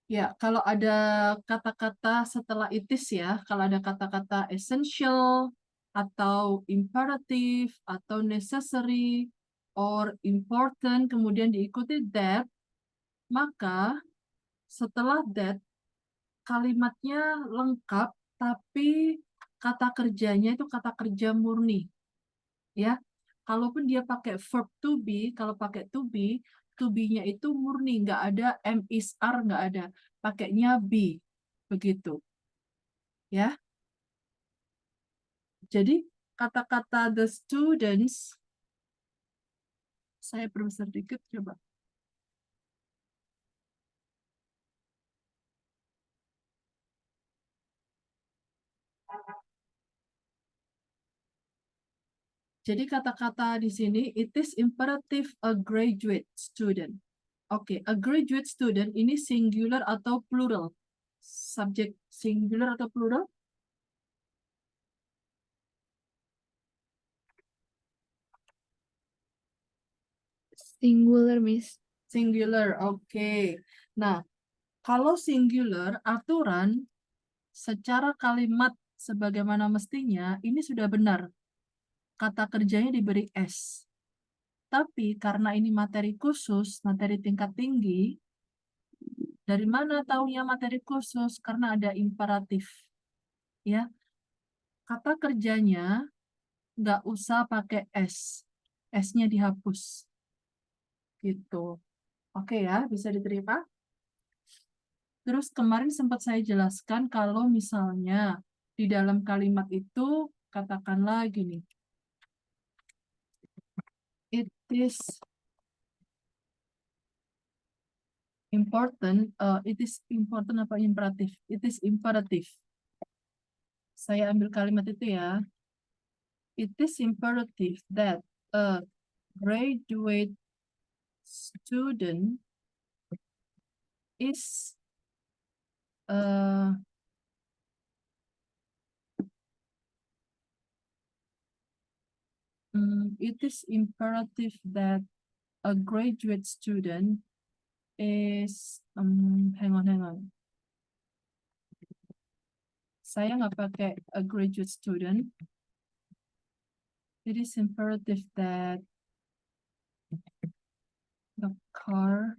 Ya, kalau ada kata-kata setelah it is ya, kalau ada kata-kata essential atau imperative atau necessary or important kemudian diikuti that, maka setelah that kalimatnya lengkap tapi kata kerjanya itu kata kerja murni ya. Kalaupun dia pakai verb to be, kalau pakai to be-nya itu murni, nggak ada am is are, nggak ada, pakainya be, begitu ya. Jadi kata-kata the students, saya perlu sedikit coba. Jadi kata-kata di sini, it is imperative a graduate student. Oke, a graduate student ini singular atau plural? Subjek singular atau plural? Singular, Miss. Singular, oke. Nah, kalau singular, aturan secara kalimat sebagaimana mestinya, ini sudah benar. Kata kerjanya diberi S. Tapi karena ini materi khusus, materi tingkat tinggi, dari mana taunya materi khusus? Karena ada imperatif. Ya, kata kerjanya nggak usah pakai S. S-nya dihapus. Gitu. Oke ya, bisa diterima? Terus kemarin sempat saya jelaskan kalau misalnya di dalam kalimat itu katakanlah gini. It is important, it is important apa imperatif? It is imperative. Saya ambil kalimat itu ya. It is imperative that a graduate student is it is imperative that a graduate student is hang on. Saya nggak pakai a graduate student. It is imperative that the car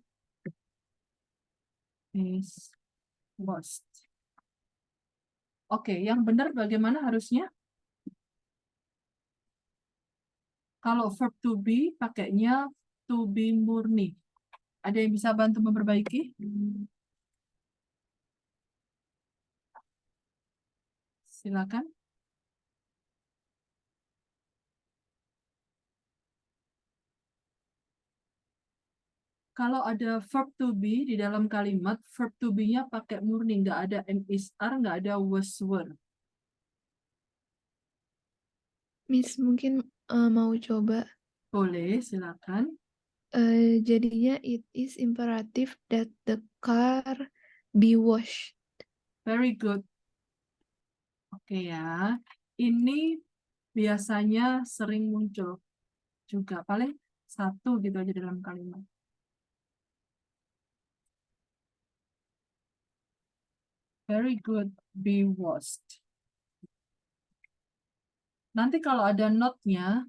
is washed. Oke, yang benar bagaimana harusnya? Kalau verb to be pakainya to be murni. Ada yang bisa bantu memperbaiki? Silakan. Kalau ada verb to be di dalam kalimat, verb to be-nya pakai murni, nggak ada am is are, nggak ada was were. Miss, mungkin mau coba. Boleh, silakan. Jadinya it is imperative that the car be washed. Very good. Oke ya. Ini biasanya sering muncul juga. Paling satu gitu aja dalam kalimat. Very good. Be washed. Nanti kalau ada not-nya,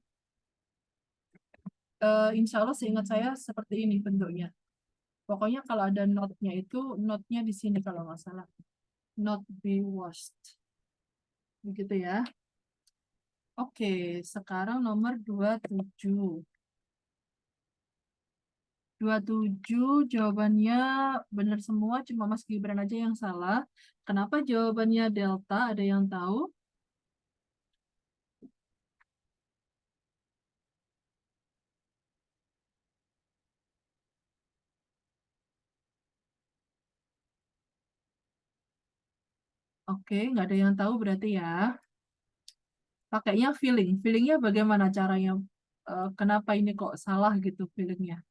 insya Allah seingat saya seperti ini bentuknya. Pokoknya kalau ada not-nya itu, not-nya di sini kalau nggak salah. Not be washed. Begitu ya. Oke, sekarang nomor 27. 27 jawabannya benar semua, cuma Mas Gibran aja yang salah. Kenapa jawabannya delta? Ada yang tahu? Oke, nggak ada yang tahu berarti ya. Pakainya feeling. Feelingnya bagaimana caranya? Kenapa ini kok salah gitu feelingnya?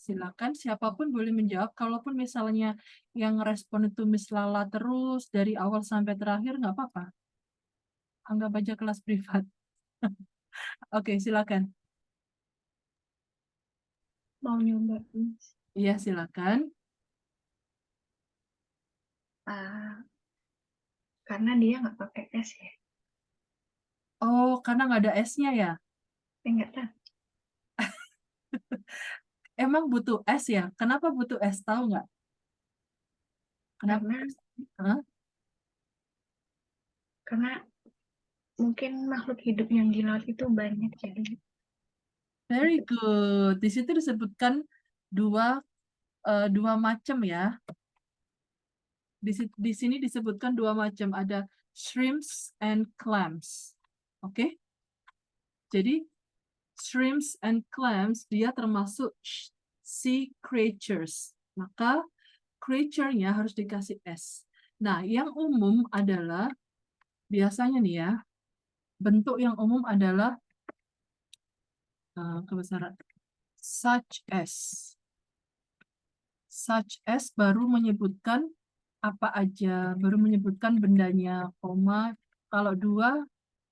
Silakan siapapun boleh menjawab. Kalaupun misalnya yang respon itu Miss Lala terus dari awal sampai terakhir nggak apa-apa. Anggap aja kelas privat. Oke, silakan. mau nyoba. Iya, silakan. Karena dia nggak pakai es ya. Oh, karena nggak ada esnya ya? Enggak tahu. Emang butuh es ya? Kenapa butuh es? Tahu nggak? Kenapa? Karena Hah? karena mungkin makhluk hidup yang di laut itu banyak, jadi Very good. Di situ disebutkan dua dua macam ya. Di sini disebutkan dua macam. Ada shrimps and clams. Oke? Jadi shrimps and clams dia termasuk sea creatures. Maka creature-nya harus dikasih S. Nah, yang umum adalah biasanya nih ya, bentuk yang umum adalah kebesaran such as baru menyebutkan apa aja, baru menyebutkan bendanya, koma. Kalau dua,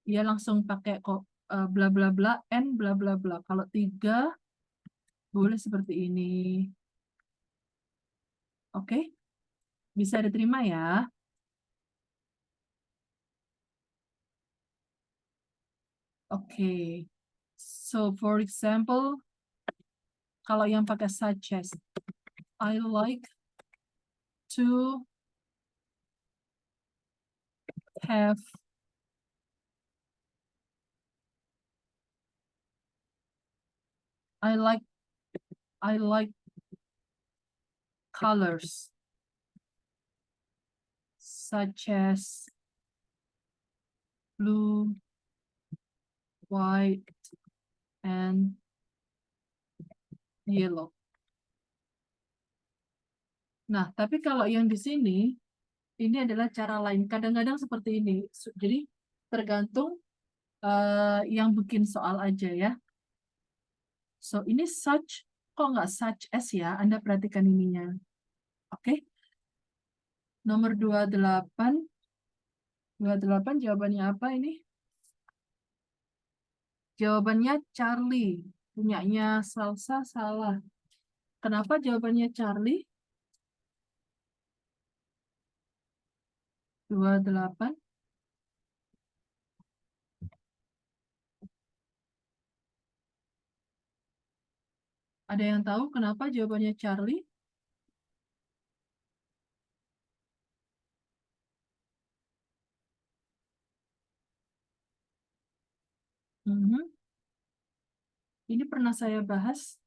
dia langsung pakai kok bla bla bla, and bla bla bla. Kalau tiga, boleh seperti ini. Oke? Bisa diterima ya? Oke. So, for example, kalau yang pakai such as, I like to have I like colors such as blue, white, and yellow. Nah, tapi kalau yang di sini, ini adalah cara lain. Kadang-kadang seperti ini. Jadi, tergantung yang bikin soal aja ya. So, ini such, kok nggak such as ya? Anda perhatikan ininya. Oke. Nomor 28. 28 jawabannya apa ini? Jawabannya Charlie. Punyanya Salsa salah. Kenapa jawabannya Charlie? 28. Ada yang tahu kenapa jawabannya Charlie? Mhm. Ini pernah saya bahas.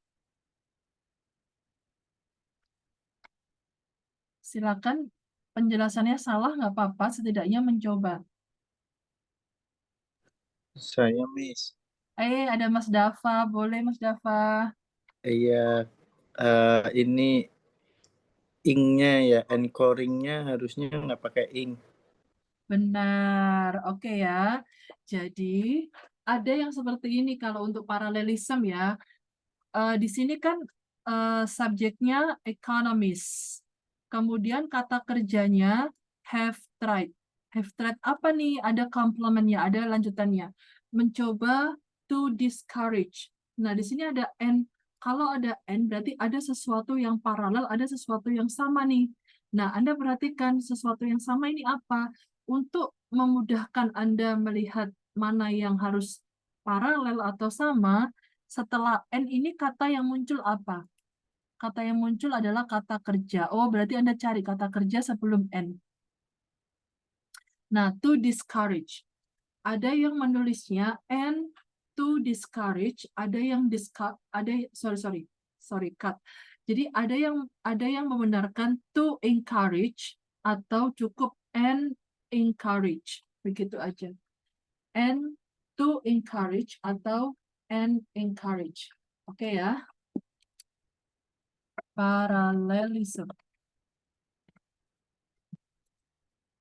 Silakan penjelasannya salah nggak apa-apa, setidaknya mencoba. Saya Miss. Ada Mas Dava, boleh Mas Dava. Iya, ini ink-nya ya, anchoring-nya harusnya nggak pakai ink. Benar, oke ya. Jadi ada yang seperti ini kalau untuk paralelism ya. Di sini kan subjeknya economist. Kemudian kata kerjanya have tried. Have tried apa nih? Ada komplementnya, ada lanjutannya. Mencoba to discourage. Nah, di sini ada and. Kalau ada and berarti ada sesuatu yang paralel, ada sesuatu yang sama nih. Nah, Anda perhatikan sesuatu yang sama ini apa? Untuk memudahkan Anda melihat mana yang harus paralel atau sama, setelah N ini kata yang muncul apa? Kata yang muncul adalah kata kerja. Oh, berarti Anda cari kata kerja sebelum N. Nah, to discourage. Ada yang menulisnya and to discourage, ada yang cut. Jadi ada yang membenarkan to encourage atau cukup and encourage. Begitu aja. And to encourage atau and encourage. Oke ya. Paralelism.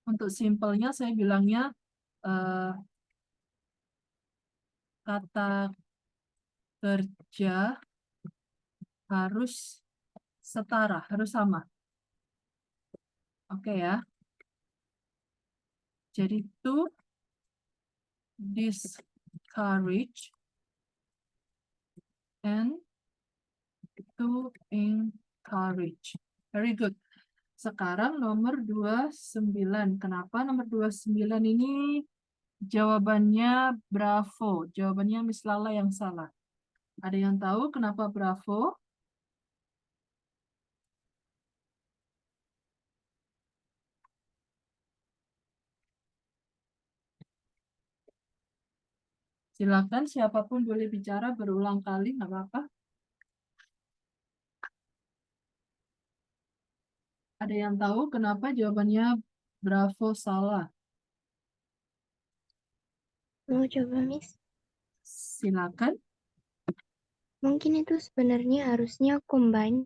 Untuk simpelnya saya bilangnya kata kerja harus setara, harus sama. Oke ya. Jadi to discourage and to To encourage. Very good. Sekarang nomor 29. Kenapa nomor 29 ini jawabannya bravo? Jawabannya Miss Lala yang salah. Ada yang tahu kenapa bravo? Silakan siapapun boleh bicara berulang kali, nggak apa-apa. Ada yang tahu kenapa jawabannya bravo salah? Mau coba, Miss? Silakan. Mungkin itu sebenarnya harusnya combine,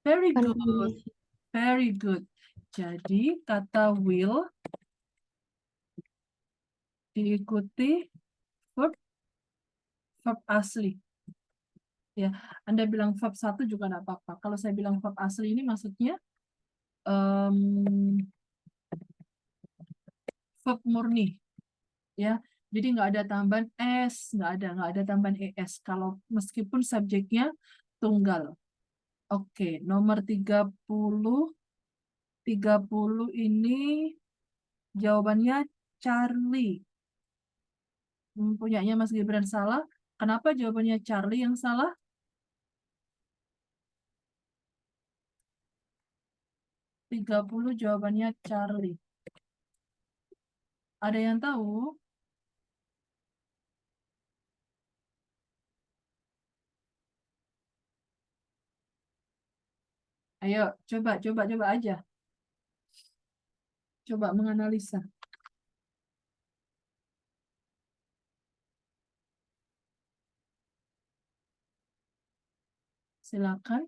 Very bukan good. combination. Very good. Jadi kata will diikuti verb asli. Ya, Anda bilang verb 1 juga nggak apa-apa. Kalau saya bilang verb asli ini maksudnya verb murni. Ya, jadi nggak ada tambahan s, nggak ada tambahan es. Kalau meskipun subjeknya tunggal. Oke, nomor 30 ini jawabannya Charlie. Punyanya Mas Gibran salah. Kenapa jawabannya Charlie yang salah? Tiga puluh jawabannya Charlie. Ada yang tahu? Ayo, coba aja. Coba menganalisa. Silakan.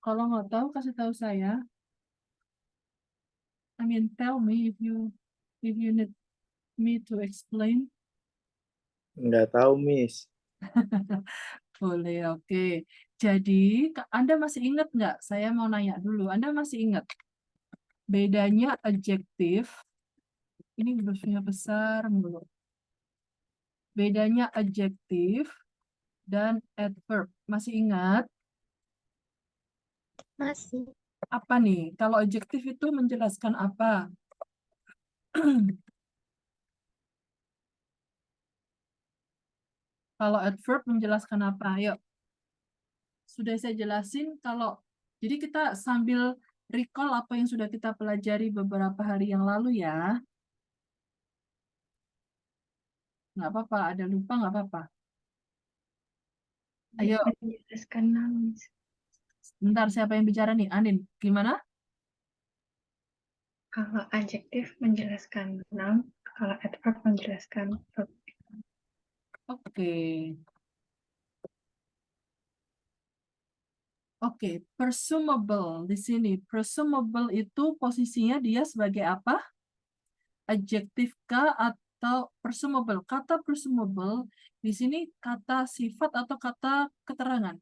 Kalau nggak tahu, kasih tahu saya. I mean, tell me if you need me to explain. Nggak tahu, Miss. Boleh, oke. Jadi, Anda masih ingat nggak? Saya mau nanya dulu. Anda masih ingat bedanya adjektif? Ini hurufnya besar mulu. Bedanya adjektif dan adverb. Masih ingat? Masih. Apa nih? Kalau adjektif itu menjelaskan apa? Kalau adverb menjelaskan apa? Ayo. Sudah saya jelasin kalau jadi kita sambil recall apa yang sudah kita pelajari beberapa hari yang lalu ya. Nggak apa-apa, ada lupa nggak apa-apa. Ayo, Menjelaskan nama, Miss. bentar siapa yang bicara nih? Anin, gimana? Kalau adjektif menjelaskan noun, kalau adverb menjelaskan verb. Oke. Oke, presumable di sini. Presumable itu posisinya dia sebagai apa? Adjektif kah atau presumable? Kata presumable di sini kata sifat atau kata keterangan?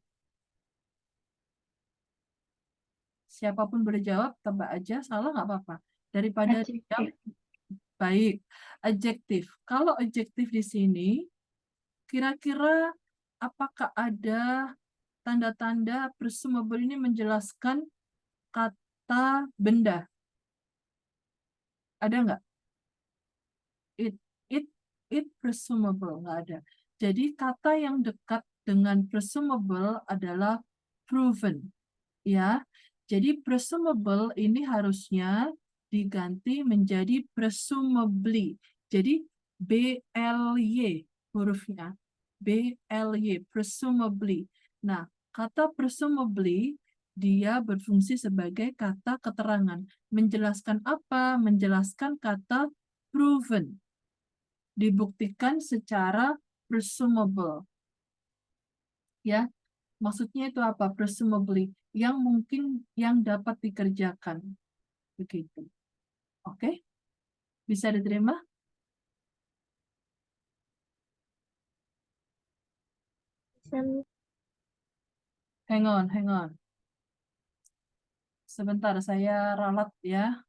Siapapun boleh jawab, tebak aja, salah nggak apa-apa. Daripada diam, Adjektif. baik. Adjektif. Kalau adjektif di sini, kira-kira apakah ada tanda-tanda presumable ini menjelaskan kata benda? Ada nggak? It, it, it presumable, nggak ada. Jadi kata yang dekat dengan presumable adalah proven. Ya, jadi presumable ini harusnya diganti menjadi presumably. Jadi BLY hurufnya. BLY, presumably. Nah, kata presumably dia berfungsi sebagai kata keterangan. Menjelaskan apa? Menjelaskan kata proven. Dibuktikan secara presumable. Ya, maksudnya itu apa? Presumably. Yang mungkin yang dapat dikerjakan. Begitu. Oke? Bisa diterima? Bisa, Miss. Hang on, hang on. Sebentar, saya ralat ya.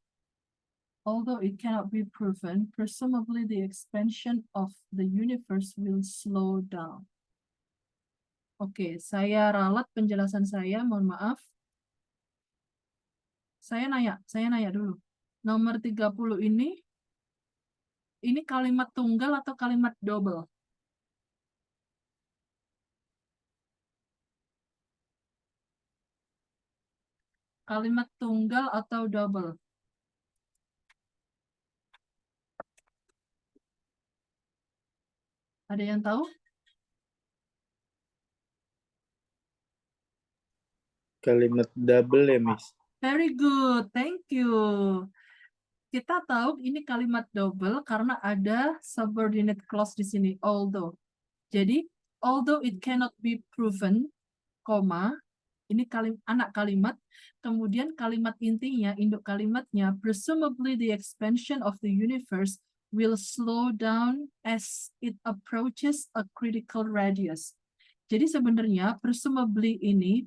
although it cannot be proven, presumably the expansion of the universe will slow down. Oke, saya ralat penjelasan saya, mohon maaf. Saya nanya dulu. Nomor 30 ini kalimat tunggal atau kalimat double? Kalimat tunggal atau double? Ada yang tahu? Kalimat double ya, Miss. Very good, thank you. Kita tahu ini kalimat double karena ada subordinate clause di sini, although. Jadi, although it cannot be proven, koma, ini anak kalimat, kemudian kalimat intinya, induk kalimatnya, presumably the expansion of the universe will slow down as it approaches a critical radius. Jadi sebenarnya presumably ini,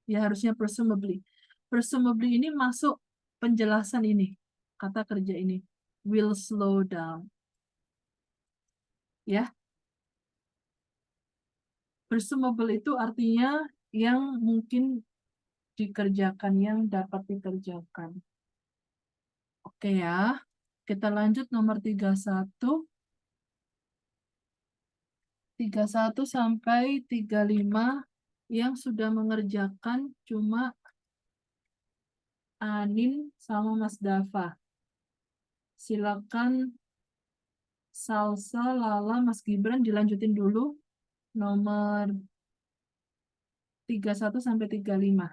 ya harusnya presumably ini masuk penjelasan ini, kata kerja ini, will slow down. Ya, presumable itu artinya yang mungkin dikerjakan, yang dapat dikerjakan. Oke ya, kita lanjut nomor 31. 31 sampai 35 yang sudah mengerjakan cuma Anin sama Mas Dava. Silakan Salsa, Lala, Mas Gibran dilanjutin dulu. Nomor 31 sampai 35.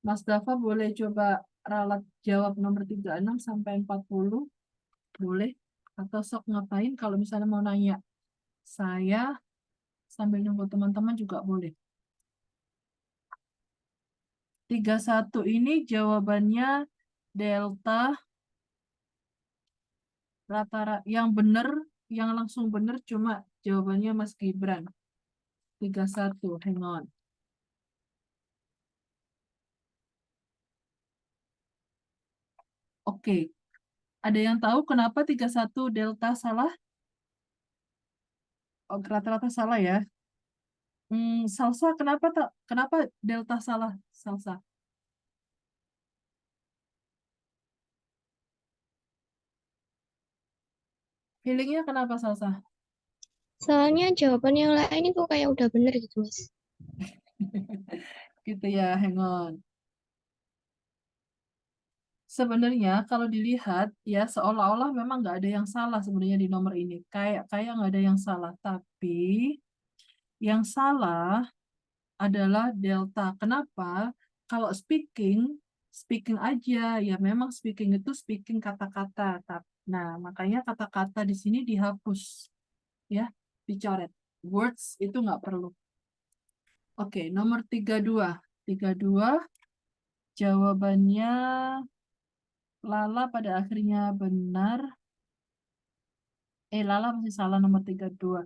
Mas Dava boleh coba ralat jawab nomor 36 sampai 40. Boleh. Atau sok ngapain kalau misalnya mau nanya saya sambil nunggu teman-teman juga boleh. 31 ini jawabannya delta rata-rata yang benar, yang langsung benar cuma jawabannya Mas Gibran. 31, hang on. Oke. Ada yang tahu kenapa 31 delta salah? Oh, rata-rata salah ya. Salsa kenapa delta salah, Salsa? Feelingnya kenapa, Salsa? Soalnya jawaban yang lain itu kayak udah bener gitu, Miss. Gitu ya, hang on. Sebenarnya kalau dilihat ya seolah-olah memang nggak ada yang salah sebenarnya di nomor ini. Kayak nggak ada yang salah. Tapi yang salah adalah delta. Kenapa? Kalau speaking aja ya memang speaking itu speaking kata-kata. Nah, makanya kata-kata di sini dihapus. Ya, dicoret. Words itu nggak perlu. Oke, nomor 32. 32 jawabannya Lala pada akhirnya benar. Lala masih salah nomor 32.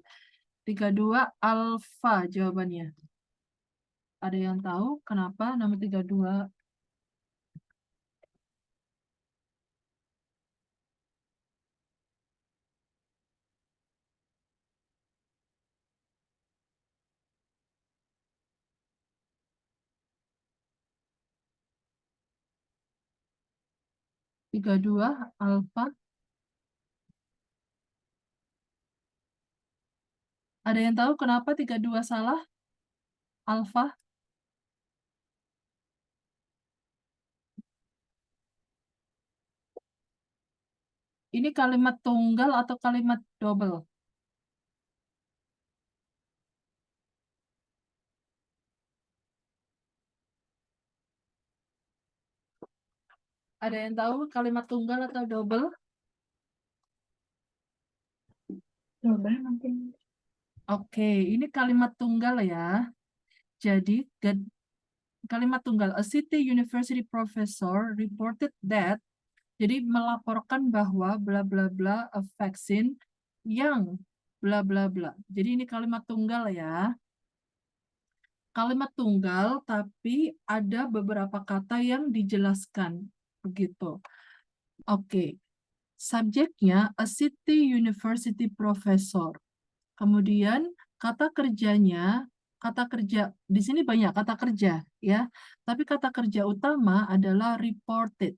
32 alfa jawabannya. Ada yang tahu kenapa nomor 32? Tiga dua alfa. Ada yang tahu kenapa 32 salah? Alfa. Ini kalimat tunggal atau kalimat double? Ada yang tahu kalimat tunggal atau double? Double mungkin. Oke, ini kalimat tunggal ya. Jadi, kalimat tunggal. A city university professor reported that, jadi melaporkan bahwa bla bla bla a vaccine yang bla bla bla. Jadi ini kalimat tunggal ya. kalimat tunggal, tapi ada beberapa kata yang dijelaskan. Begitu. Oke. Subjeknya a city university professor. Kemudian kata kerjanya, kata kerja, di sini banyak kata kerja, ya. Tapi kata kerja utama adalah reported.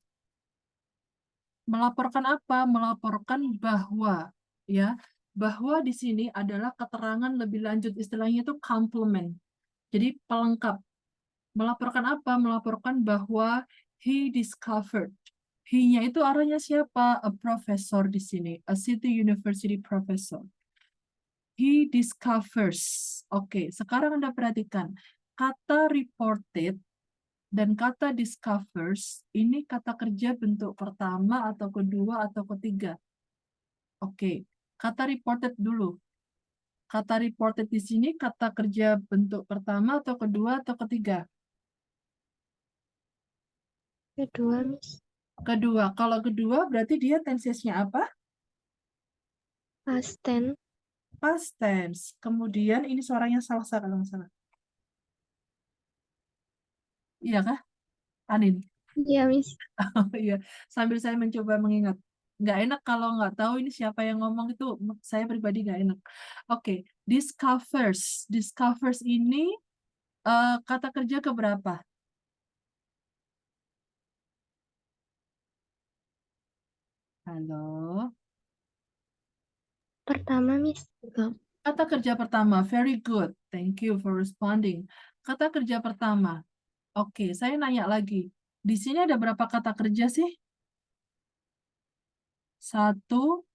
Melaporkan apa? Melaporkan bahwa, ya, bahwa di sini adalah keterangan lebih lanjut, istilahnya itu complement. Jadi pelengkap. Melaporkan apa? Melaporkan bahwa he discovered. He-nya itu arahnya siapa? A professor di sini, a city university professor. He discovers. Oke, sekarang Anda perhatikan. Kata reported dan kata discovers, ini kata kerja bentuk pertama atau kedua atau ketiga. Oke, kata reported dulu. Kata reported di sini kata kerja bentuk pertama atau kedua atau ketiga? Kedua, Miss. Kedua. Kalau kedua berarti dia tensesnya apa? Past tense. Past tense. Kemudian ini suaranya salah-salah kalau nggak salah. Iya kah? Anin. Iya, Miss. Oh iya, sambil saya mencoba mengingat. Nggak enak kalau nggak tahu ini siapa yang ngomong itu, saya pribadi nggak enak. Oke, discovers. Discovers ini kata kerja keberapa? Halo? Pertama, Miss. Kata kerja pertama, very good. Thank you for responding. Kata kerja pertama. Oke, saya nanya lagi. Di sini ada berapa kata kerja sih? 1, 2,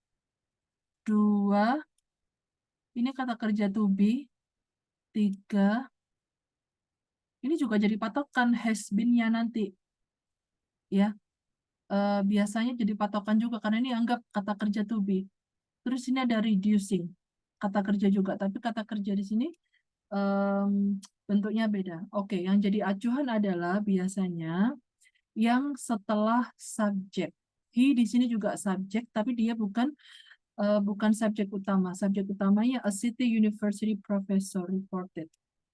ini kata kerja to be. 3, ini juga jadi patokan has been-nya nanti. Ya, biasanya jadi patokan juga karena ini anggap kata kerja to be. Terus ini ada reducing, kata kerja juga, tapi kata kerja di sini bentuknya beda. Oke, yang jadi acuan adalah biasanya yang setelah subjek. He di sini juga subjek, tapi dia bukan subjek utama. Subjek utamanya a city university professor reported.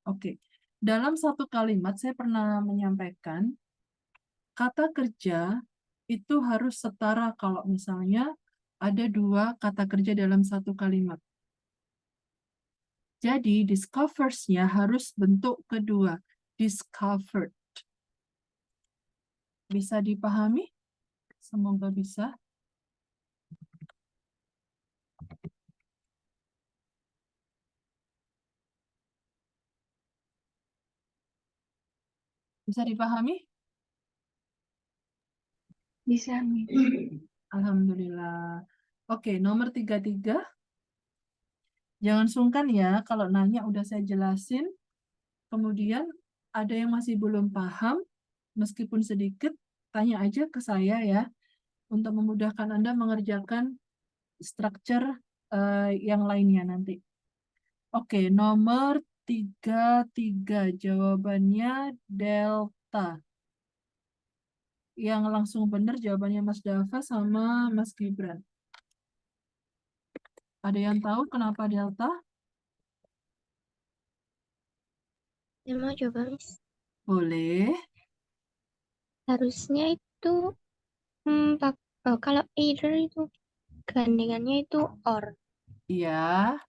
Oke, dalam satu kalimat saya pernah menyampaikan kata kerja itu harus setara kalau misalnya ada 2 kata kerja dalam satu kalimat. Jadi discovers-nya harus bentuk kedua, discovered. Bisa dipahami? Semoga bisa. Bisa dipahami? Bisa, Miss. Alhamdulillah. Oke, nomor 33. Jangan sungkan ya, kalau nanya udah saya jelasin. Kemudian ada yang masih belum paham, meskipun sedikit, tanya aja ke saya ya, untuk memudahkan Anda mengerjakan struktur yang lainnya nanti. Oke, nomor 33. Jawabannya delta. Yang langsung benar jawabannya Mas Dava sama Mas Gibran. Ada yang tahu kenapa delta? Saya mau coba, Miss. Boleh. Harusnya itu kalau either itu gandengannya itu or. Iya.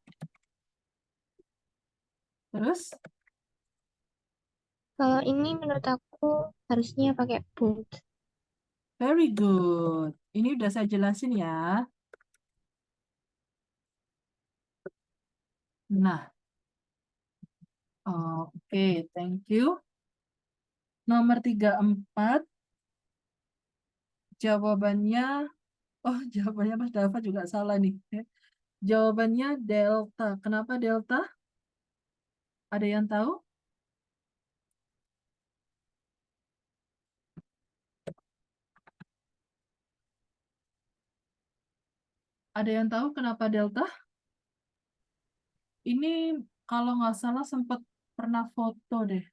Terus? Kalau ini menurut aku harusnya pakai both. Very good. Ini udah saya jelasin ya. Nah. Oke, thank you. Nomor 34. Jawabannya, jawabannya Mas Dava juga salah nih. Jawabannya delta. Kenapa delta? Ada yang tahu? Ada yang tahu kenapa delta? Ini kalau nggak salah sempat pernah foto deh.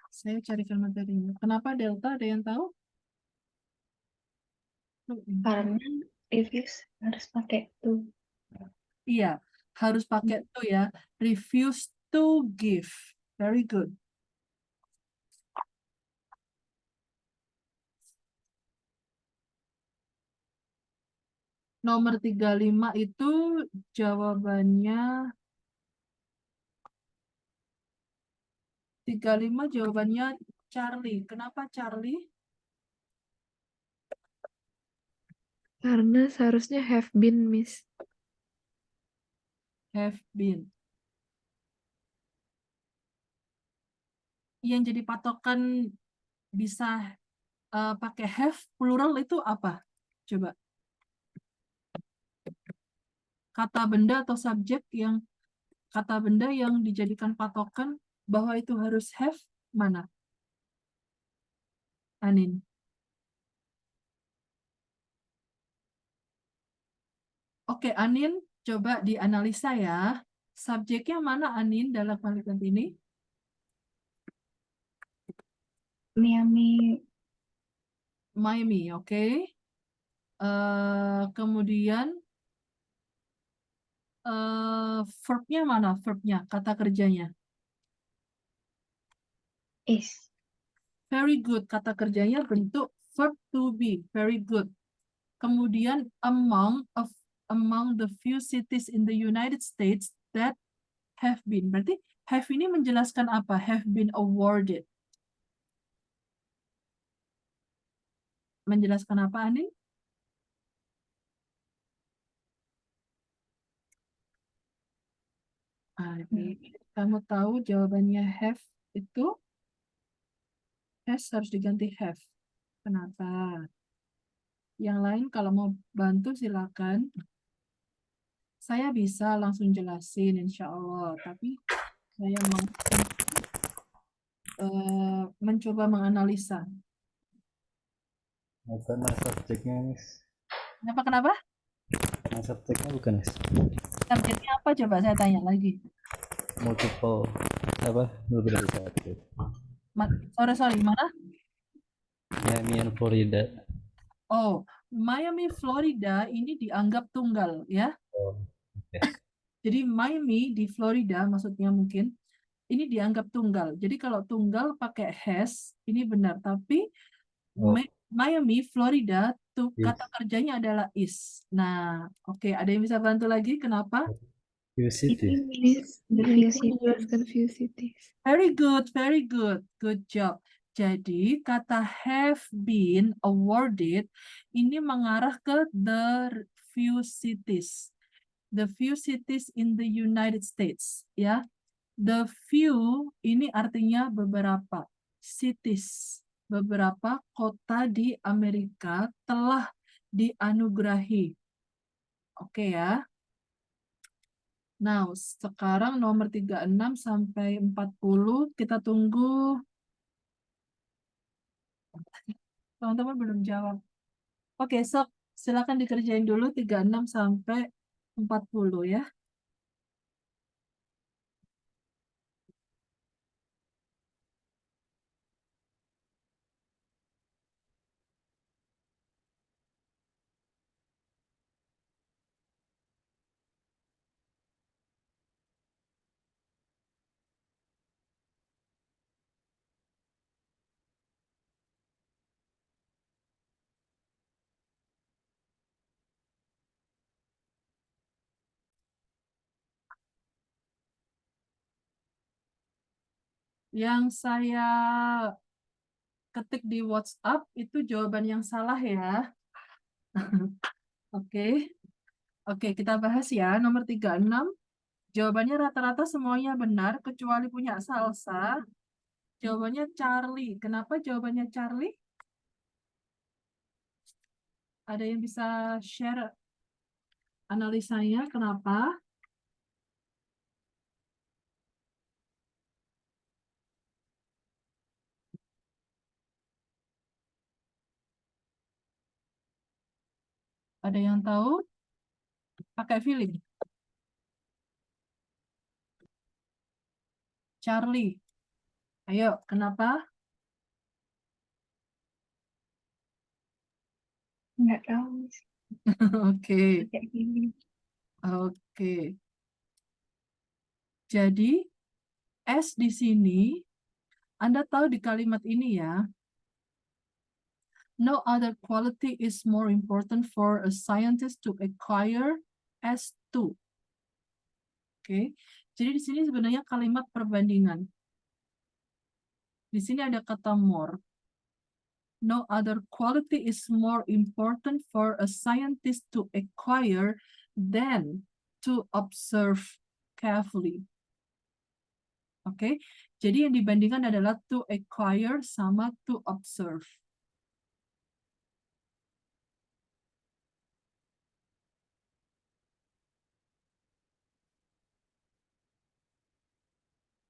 Saya carikan materinya. Kenapa delta? Ada yang tahu? Karena previous harus pakai to. Iya, Harus pakai to ya. Refuse to give. Very good. Nomor 35 itu jawabannya 35 jawabannya Charlie. Kenapa Charlie? Karena seharusnya have been, Miss. Have been. Yang jadi patokan bisa pakai have plural itu apa? Coba. Kata benda atau subjek yang kata benda yang dijadikan patokan bahwa itu harus have mana? Anin. Oke, Anin, coba dianalisa ya. Subjeknya mana Anin dalam kalimat ini? Miami, Miami, oke. Kemudian verbnya mana? Verbnya, kata kerjanya. is. Very good, kata kerjanya bentuk verb to be. Very good. Kemudian among the few cities in the United States that have been. Berarti have ini menjelaskan apa? Have been awarded. Menjelaskan apa, Anin? Kamu tahu jawabannya have itu has harus diganti have. Kenapa? Yang lain kalau mau bantu silakan. Saya bisa langsung jelasin insya Allah, tapi saya mau mencoba menganalisa. Apa nama subjeknya, Miss? Kenapa? Nama subjeknya bukan, Miss. Subjeknya apa? Coba saya tanya lagi. Multiple apa? Beberapa satu. Sorry, mana? Miami and Florida. Oh, Miami, Florida ini dianggap tunggal ya. Oh, oke. Jadi Miami di Florida maksudnya mungkin ini dianggap tunggal. Jadi kalau tunggal pakai has ini benar, tapi Oh, Miami, Florida tuh is. kata kerjanya adalah is. Nah, oke, ada yang bisa bantu lagi? Kenapa? Few cities. Miss, The yang few itu cities. menjelaskan few cities. Very good. Good job. Jadi kata have been awarded ini mengarah ke the few cities. The few cities in the United States, ya. The few ini artinya beberapa cities, beberapa kota di Amerika telah dianugerahi. Oke ya. Nah, sekarang nomor 36 sampai 40 kita tunggu. Teman-teman belum jawab. Oke, sok silakan dikerjain dulu 36 sampai 40 ya. Yang saya ketik di WhatsApp itu jawaban yang salah ya. Oke. Oke, kita bahas ya. Nomor 36. Jawabannya rata-rata semuanya benar kecuali punya Salsa. Jawabannya Charlie. Kenapa jawabannya Charlie? Ada yang bisa share analisanya kenapa? Ada yang tahu? Pakai feeling. Charlie. Ayo, kenapa? Nggak tahu, Miss. Oke. Kayak gini. Oke. Jadi S di sini, Anda tahu di kalimat ini ya, no other quality is more important for a scientist to acquire S2. Oke, jadi di sini sebenarnya kalimat perbandingan. Di sini ada kata more. No other quality is more important for a scientist to acquire than to observe carefully. Oke, jadi yang dibandingkan adalah to acquire sama to observe.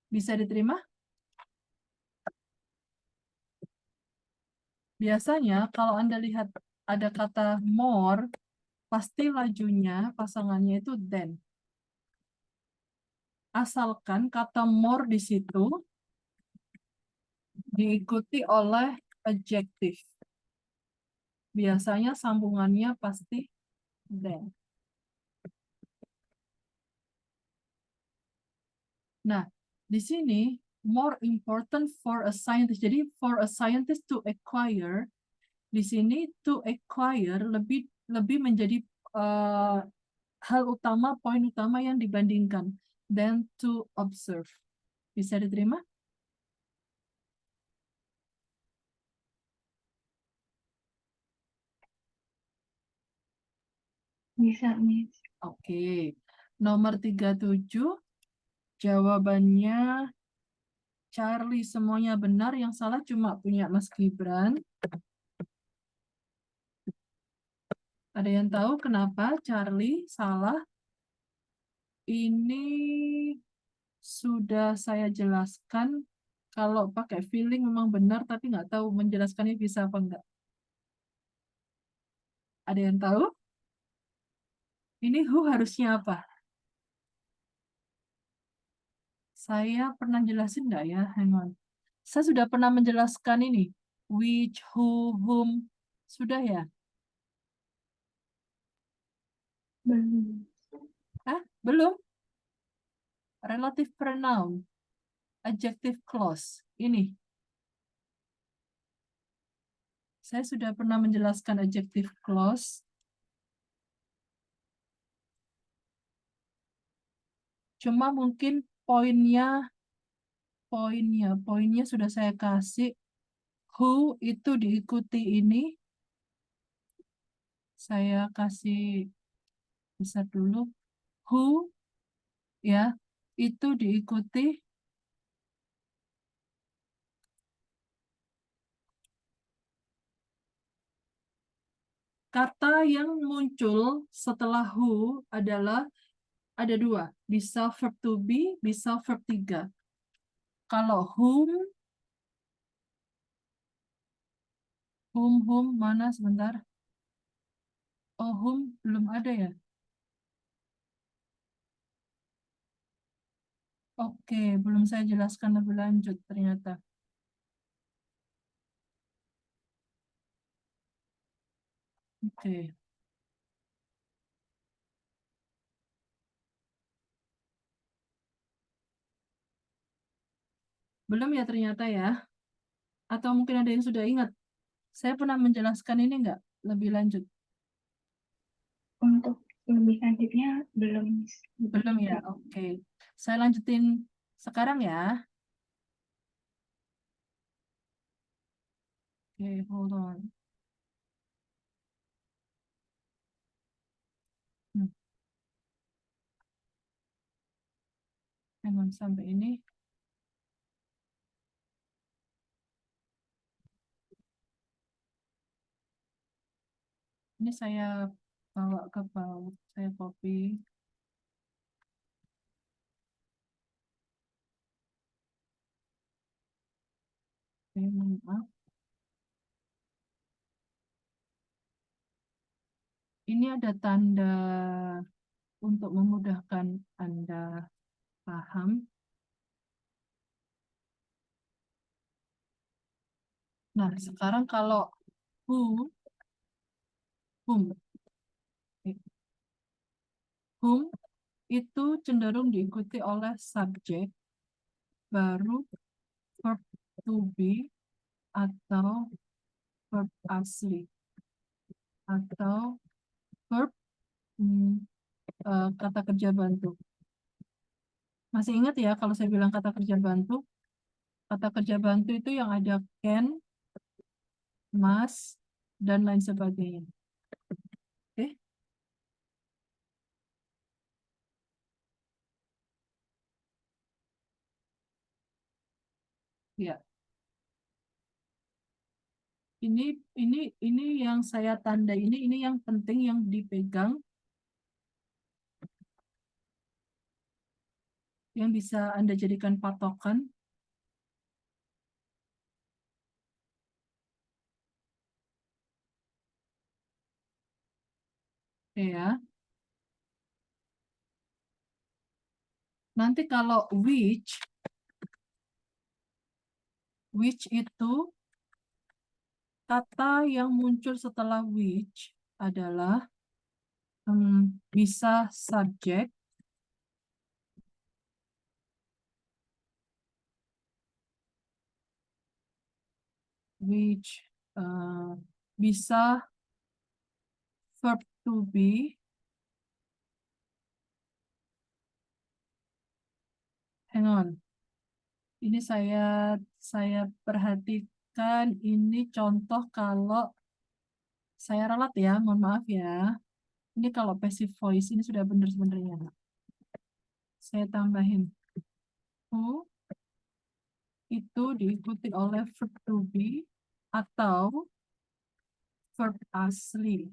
Bisa diterima? Biasanya kalau Anda lihat ada kata more, pasti lajunya pasangannya itu than. Asalkan kata more di situ diikuti oleh adjective. Biasanya sambungannya pasti than. Nah, di sini more important for a scientist. Jadi for a scientist to acquire, di sini to acquire lebih menjadi hal utama, poin utama yang dibandingkan than to observe. Bisa diterima? Bisa, Miss. Oke. Nomor 37, jawabannya Charlie semuanya benar, yang salah cuma punya Mas Gibran. Ada yang tahu kenapa Charlie salah? Ini sudah saya jelaskan. Kalau pakai feeling memang benar, tapi nggak tahu menjelaskannya bisa apa enggak. Ada yang tahu? Ini who harusnya apa? Saya pernah jelasin nggak ya? Hang on. Saya sudah pernah menjelaskan ini. Which, who, whom. Sudah ya? Belum. Hah? Belum? Relative pronoun. Adjective clause. Ini. Saya sudah pernah menjelaskan adjective clause. Cuma mungkin poinnya sudah saya kasih. Who itu diikuti ini. Saya kasih besar dulu. Who ya, itu diikuti kata yang muncul setelah who adalah ada dua, bisa verb to be, bisa verb 3. Kalau whom mana sebentar? Oh, whom belum ada ya? Oke, belum saya jelaskan lebih lanjut ternyata. Oke. Belum ya ternyata ya? Atau mungkin ada yang sudah ingat? Saya pernah menjelaskan ini enggak lebih lanjut? Untuk lebih lanjutnya belum, Miss. Belum ya? Oke. Saya lanjutin sekarang ya. Oke, hold on. Jangan sampai ini. Ini saya bawa ke bawah, saya copy. Oke, maaf. Ini ada tanda untuk memudahkan Anda paham. Nah, sekarang kalau whom, whom itu cenderung diikuti oleh subjek, baru verb to be atau verb asli atau verb kata kerja bantu. Masih ingat ya kalau saya bilang kata kerja bantu? Kata kerja bantu itu yang ada can, must, dan lain sebagainya. Oke? Ya. Ini yang saya tanda ini yang penting yang dipegang, yang bisa Anda jadikan patokan. Oke ya. Nanti kalau which itu kata yang muncul setelah which adalah bisa subjek, which bisa verb to be, hang on. Ini saya perhatikan ini contoh kalau saya ralat ya, mohon maaf ya. Ini kalau passive voice ini sudah benar sebenarnya. Saya tambahin who itu diikuti oleh verb to be atau verb asli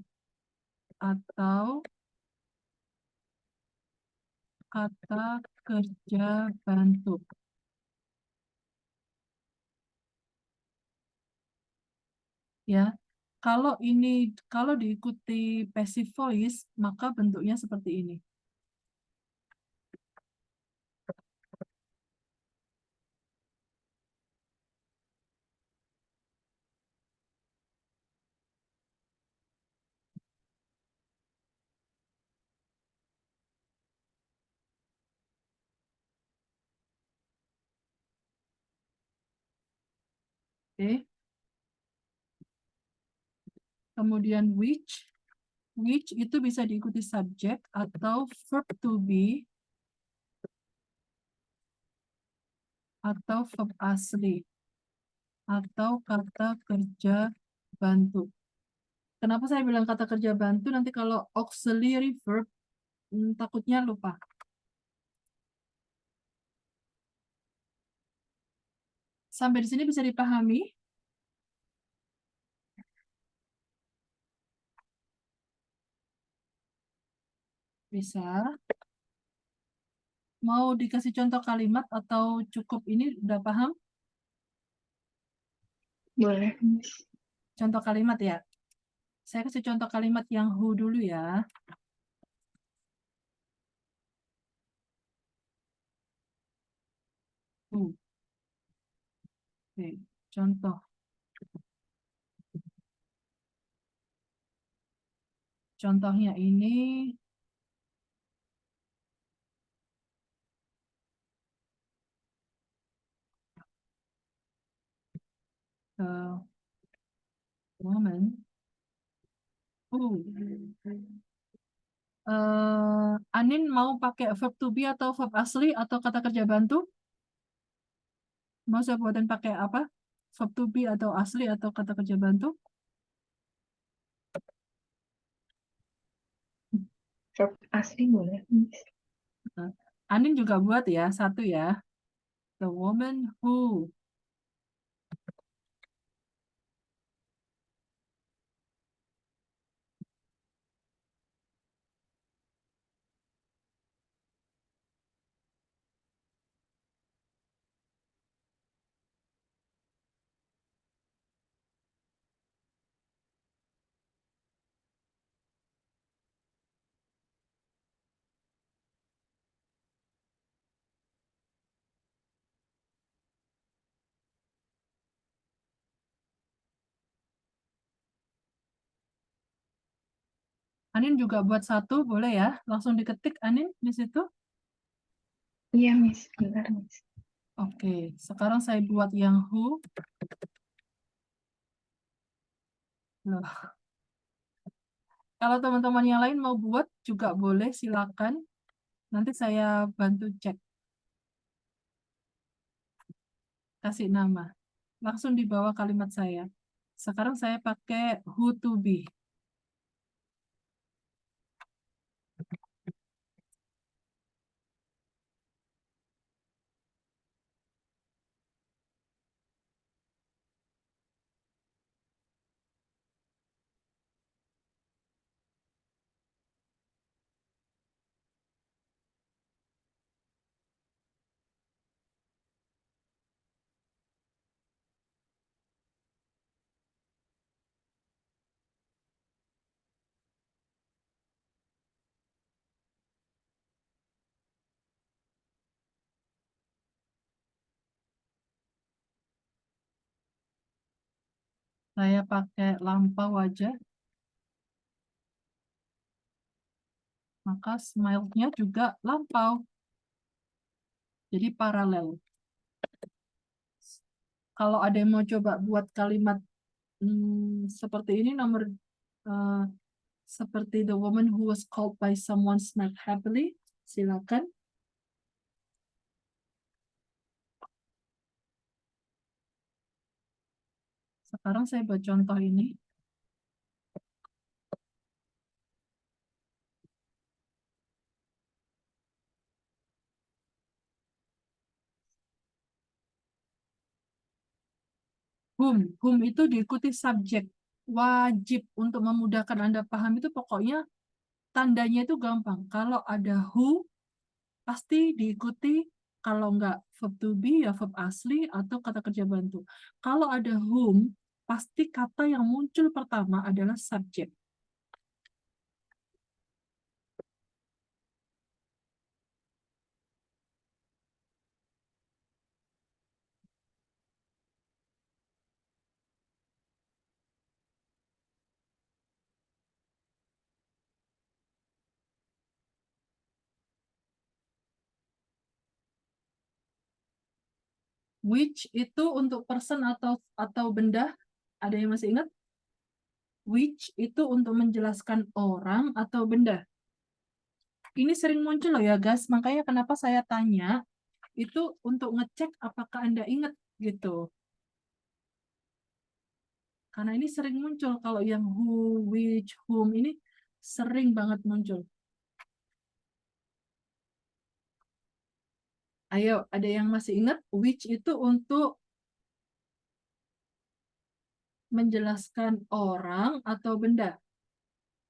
atau kata kerja bantu. Ya, kalau diikuti passive voice maka bentuknya seperti ini. Oke. Kemudian which itu bisa diikuti subjek atau verb to be atau verb asli atau kata kerja bantu. Kenapa saya bilang kata kerja bantu? Nanti kalau auxiliary verb takutnya lupa. Sampai di sini bisa dipahami? Bisa. Mau dikasih contoh kalimat atau cukup ini udah paham? Boleh, Miss. Contoh kalimat ya. Saya kasih contoh kalimat yang who dulu ya. Who. Oke, contoh. Contohnya ini woman who. Anin mau pakai verb to be atau verb asli atau kata kerja bantu? Mau saya buatin pakai apa? Verb to be atau asli atau kata kerja bantu? Verb asli boleh, Miss. Anin juga buat ya, satu ya. The woman who. Anin juga buat satu, boleh ya? Langsung diketik Anin di situ. Iya, Miss. Bentar, Miss. Oke, sekarang saya buat yang who. Loh, kalau teman-teman yang lain mau buat juga boleh, silakan. Nanti saya bantu cek, kasih nama. Langsung di bawah kalimat saya. Sekarang saya pakai who to be. Saya pakai lampau aja. Maka smile-nya juga lampau. Jadi paralel. Kalau ada yang mau coba buat kalimat seperti ini, eh, seperti the woman who was called by someone smiled happily, silakan. Sekarang saya buat contoh ini. Whom itu diikuti subjek. Wajib untuk memudahkan Anda paham itu pokoknya tandanya itu gampang. Kalau ada who, pasti diikuti, kalau nggak verb to be, ya verb asli atau kata kerja bantu. Kalau ada whom, pasti kata yang muncul pertama adalah subjek. Which itu untuk person atau benda. Ada yang masih ingat? Which itu untuk menjelaskan orang atau benda. Ini sering muncul loh ya guys, makanya kenapa saya tanya, itu untuk ngecek apakah Anda ingat gitu. Karena ini sering muncul, kalau yang who, which, whom ini sering banget muncul. Ayo, ada yang masih ingat? Which itu untuk menjelaskan orang atau benda.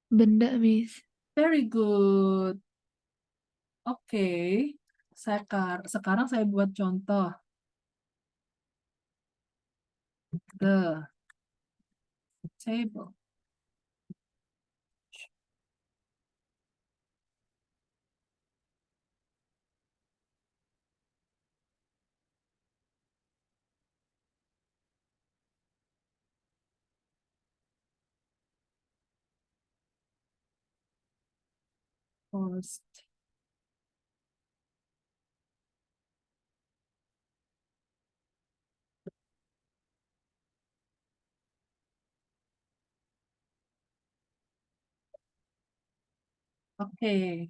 Benda, Miss. Very good. Oke, sekarang saya buat contoh. The table. Post. Oke.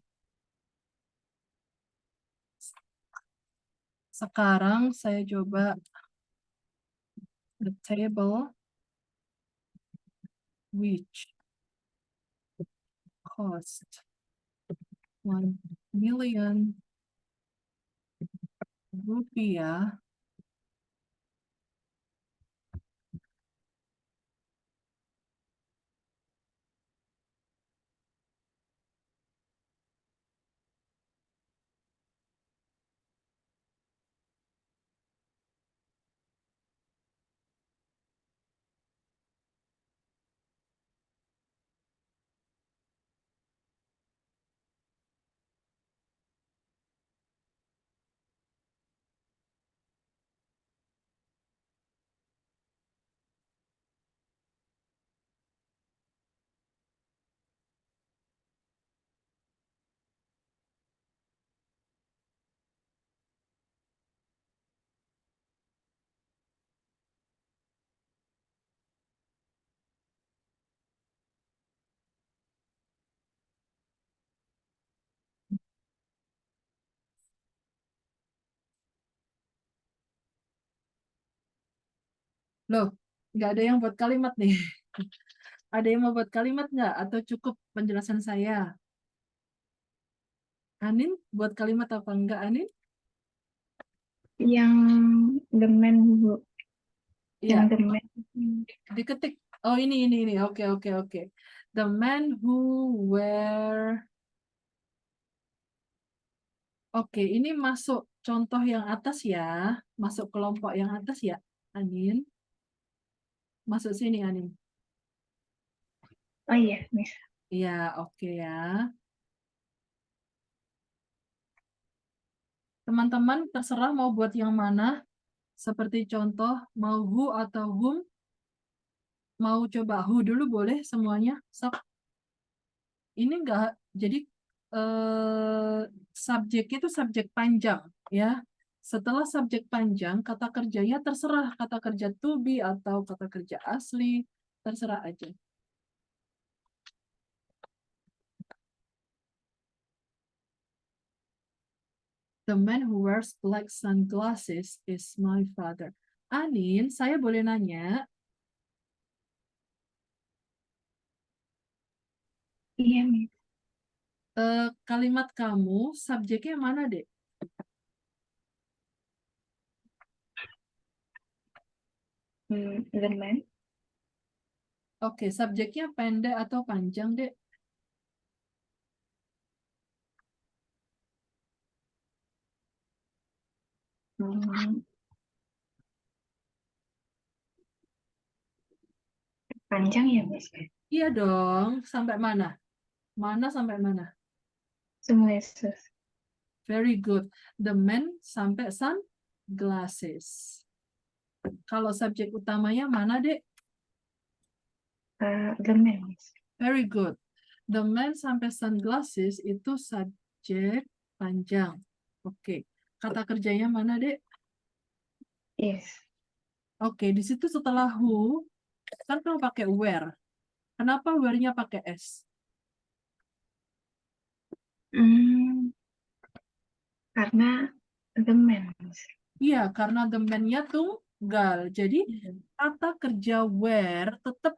Sekarang saya coba the table which cost 1 million rupiah Loh, nggak ada yang buat kalimat nih. Ada yang mau buat kalimat nggak? Atau cukup penjelasan saya? Anin, buat kalimat apa enggak, Anin? Yang the man who, Iya, yang the man. diketik. Oh, ini. Oke, oke, oke. The man who wear. Oke, ini masuk contoh yang atas ya. Masuk kelompok yang atas ya, Anin. Masuk sini, Anin. Oh iya, Miss. Iya, oke ya. Teman-teman terserah mau buat yang mana. Seperti contoh, mau who atau whom. Mau coba who dulu boleh semuanya. Sok. Ini enggak, jadi subjeknya itu subjek panjang ya. Setelah subjek panjang, kata kerjanya terserah kata kerja to be atau kata kerja asli, terserah aja. The man who wears black sunglasses is my father. Anin, saya boleh nanya, Iya, Miss. kalimat kamu subjeknya mana, Dek? The man. Oke, subjeknya pendek atau panjang, Dek? Hmm, panjang ya, Miss? Iya dong, sampai mana? Mana sampai mana? Semua Yesus. Very good. The man sampai sunglasses. Kalau subjek utamanya mana, Dek? The man, Miss. Very good. The man sampai sunglasses itu subjek panjang. Oke. Kata kerjanya mana, Dek? Yes. Oke, di situ setelah who, kan kamu pakai where. Kenapa where-nya pakai S? Karena the man, Miss. Iya, karena the man-nya tunggal. Jadi kata kerja where tetap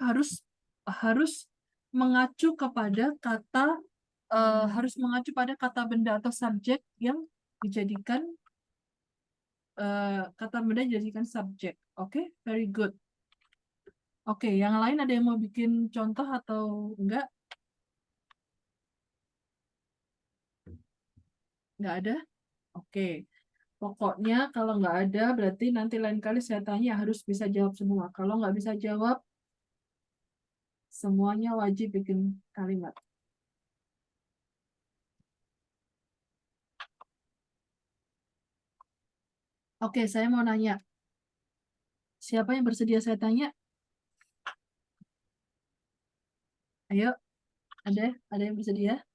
harus mengacu kepada kata benda atau subjek yang dijadikan kata benda dijadikan subjek. Oke, very good. Oke, yang lain ada yang mau bikin contoh atau enggak? Enggak ada? Oke. Pokoknya kalau nggak ada, berarti nanti lain kali saya tanya harus bisa jawab semua. Kalau nggak bisa jawab, semuanya wajib bikin kalimat. Oke, saya mau nanya. Siapa yang bersedia saya tanya? Ayo, ada yang bersedia?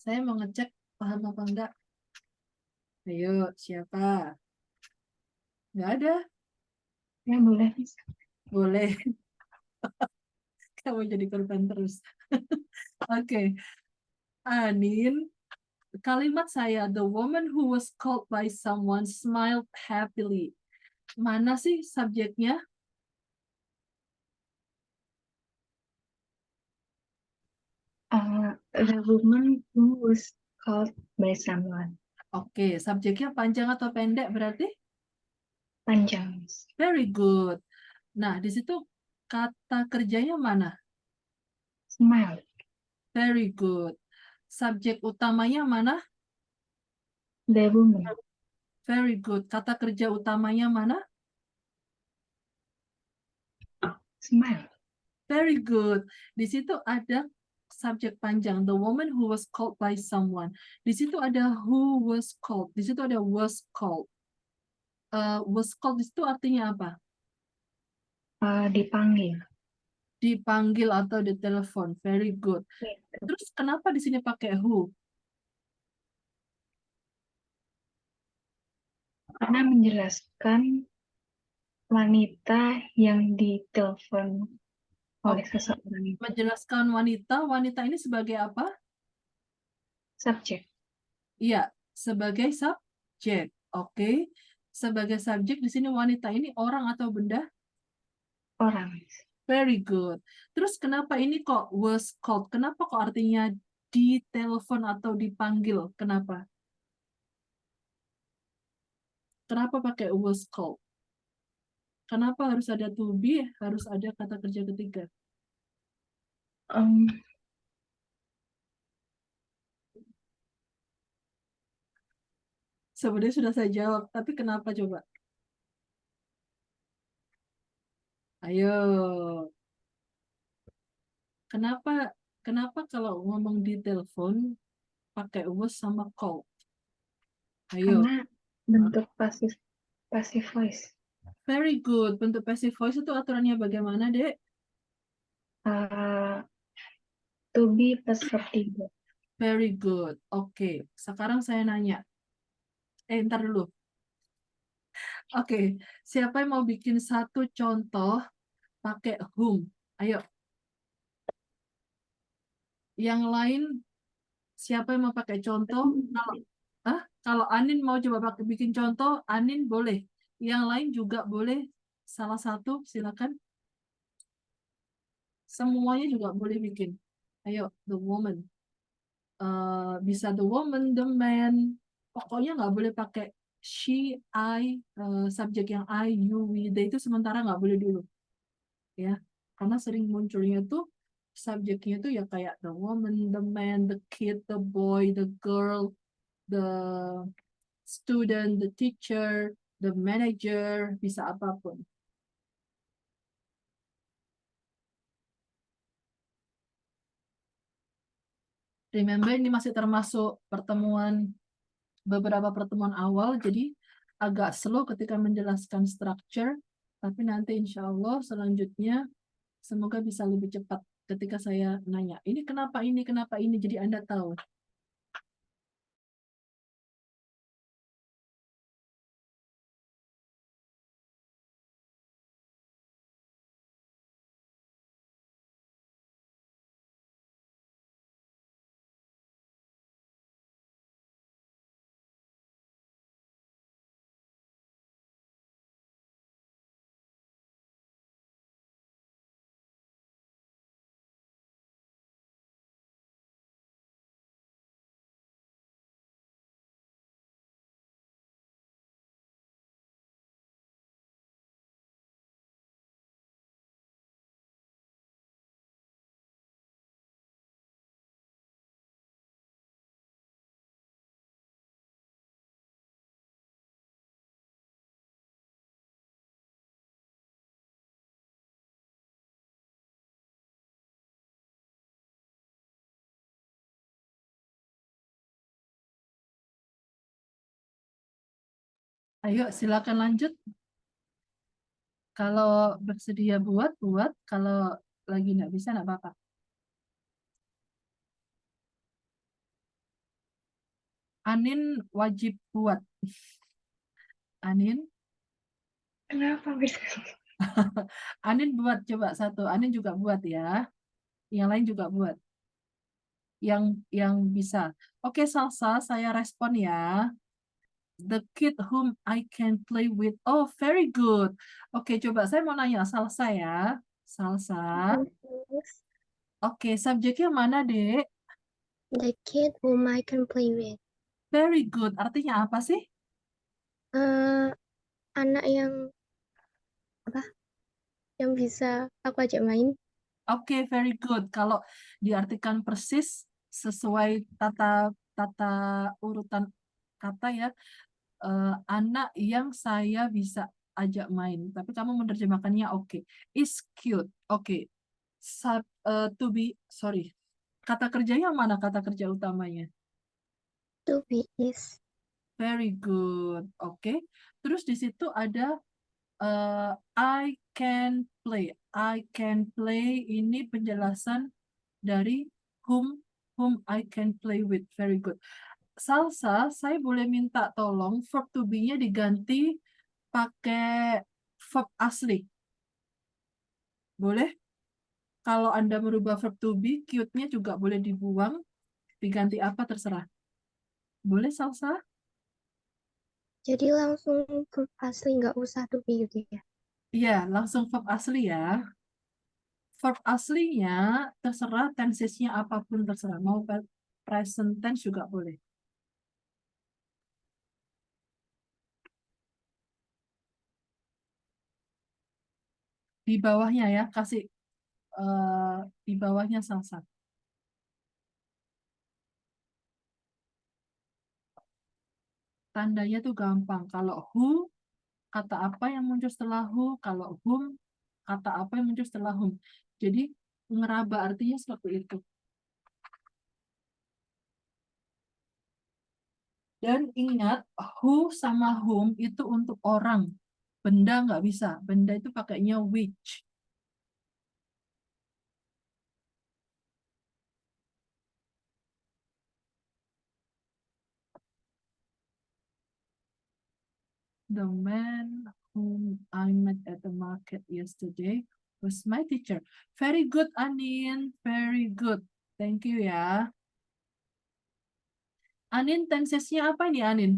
Saya mau ngecek paham apa enggak. Ayo, siapa? Nggak ada? Ya, boleh, Miss. Boleh. Kamu jadi korban terus. Oke. Anin, kalimat saya, the woman who was called by someone smiled happily. Mana sih subjeknya? The woman who was called by someone. Oke, subjeknya panjang atau pendek berarti? Panjang, Miss. Very good. Nah, di situ kata kerjanya mana? Smile. Very good. Subjek utamanya mana? The woman. Very good. Kata kerja utamanya mana? Smile. Very good. Di situ ada subjek panjang. The woman who was called by someone. Di situ ada who was called. Di situ ada was called. Was called di situ artinya apa? Dipanggil. Dipanggil atau ditelepon. Very good. Terus kenapa di sini pakai who? Karena menjelaskan wanita yang ditelepon oleh Oke. seseorang itu. Menjelaskan wanita. Wanita ini sebagai apa? Subjek. Iya, sebagai subjek. Oke. Sebagai subjek di sini wanita ini orang atau benda? Orang, Miss. Very good. Terus kenapa ini kok was called? Kenapa kok artinya ditelepon atau dipanggil? Kenapa? Kenapa pakai was called? Kenapa harus ada to be, harus ada kata kerja ketiga? Em, Sebenarnya sudah saya jawab, tapi kenapa coba? Ayo. Kenapa kalau ngomong di telepon pakai was sama call? Ayo. karena bentuk passive voice. Very good. Bentuk passive voice itu aturannya bagaimana, Dek? To be plus verb 3. Very good. Oke, sekarang saya nanya. Ntar dulu. Oke, siapa yang mau bikin satu contoh pakai whom? Ayo. Yang lain, siapa yang mau pakai contoh? Kalau Anin mau coba bikin contoh, Anin boleh. Yang lain juga boleh. Salah satu, silakan. Semuanya juga boleh bikin. Ayo, the woman. Bisa the woman, the man. Pokoknya nggak boleh pakai she, I, subjek yang I, you, we, they itu sementara nggak boleh dulu. Ya, karena sering munculnya tuh subjeknya tuh ya kayak the woman, the man, the kid, the boy, the girl, the student, the teacher, the manager, bisa apapun. Remember, ini masih termasuk beberapa pertemuan awal, jadi agak slow ketika menjelaskan structure, tapi nanti insya Allah selanjutnya semoga bisa lebih cepat ketika saya nanya, ini, kenapa ini, jadi Anda tahu. Ayo, silakan lanjut. Kalau bersedia buat. Kalau lagi nggak bisa, nggak apa-apa. Anin wajib buat. Anin, Kenapa, Miss? Anin buat coba satu. Anin juga buat ya. Yang lain juga buat. Yang bisa. Oke, Salsa, saya respon ya. The kid whom I can play with. Oh, very good. Oke, coba saya mau nanya Salsa ya. Salsa. Oke, subjeknya mana, Dek? The kid whom I can play with. Very good. Artinya apa sih? Anak yang bisa aku ajak main. Oke, very good. Kalau diartikan persis sesuai tata urutan kata ya, anak yang saya bisa ajak main. Tapi kamu menerjemahkannya oke. Is cute. Oke. To be, sorry. Kata kerjanya mana kata kerja utamanya? To be is. Very good. Oke. Terus di situ ada I can play. I can play ini penjelasan dari whom I can play with. Very good. Salsa, saya boleh minta tolong verb to be-nya diganti pakai verb asli. Boleh? Kalau Anda merubah verb to be, cute-nya juga boleh dibuang. Diganti apa terserah. Boleh, Salsa? Jadi langsung verb asli nggak usah to be gitu ya. Iya, langsung verb asli ya. Verb aslinya terserah tensesnya apapun terserah. Mau present tense juga boleh. Di bawahnya ya, kasih di bawahnya salsa. Tandanya tuh gampang. Kalau who, kata apa yang muncul setelah who. Kalau whom, kata apa yang muncul setelah whom. Jadi ngeraba artinya seperti itu. Dan ingat, who sama whom itu untuk orang. Benda nggak bisa. Benda itu pakainya which. The man whom I met at the market yesterday was my teacher. Very good, Anin. Very good. Thank you ya. Anin, tensesnya apa nih, Anin?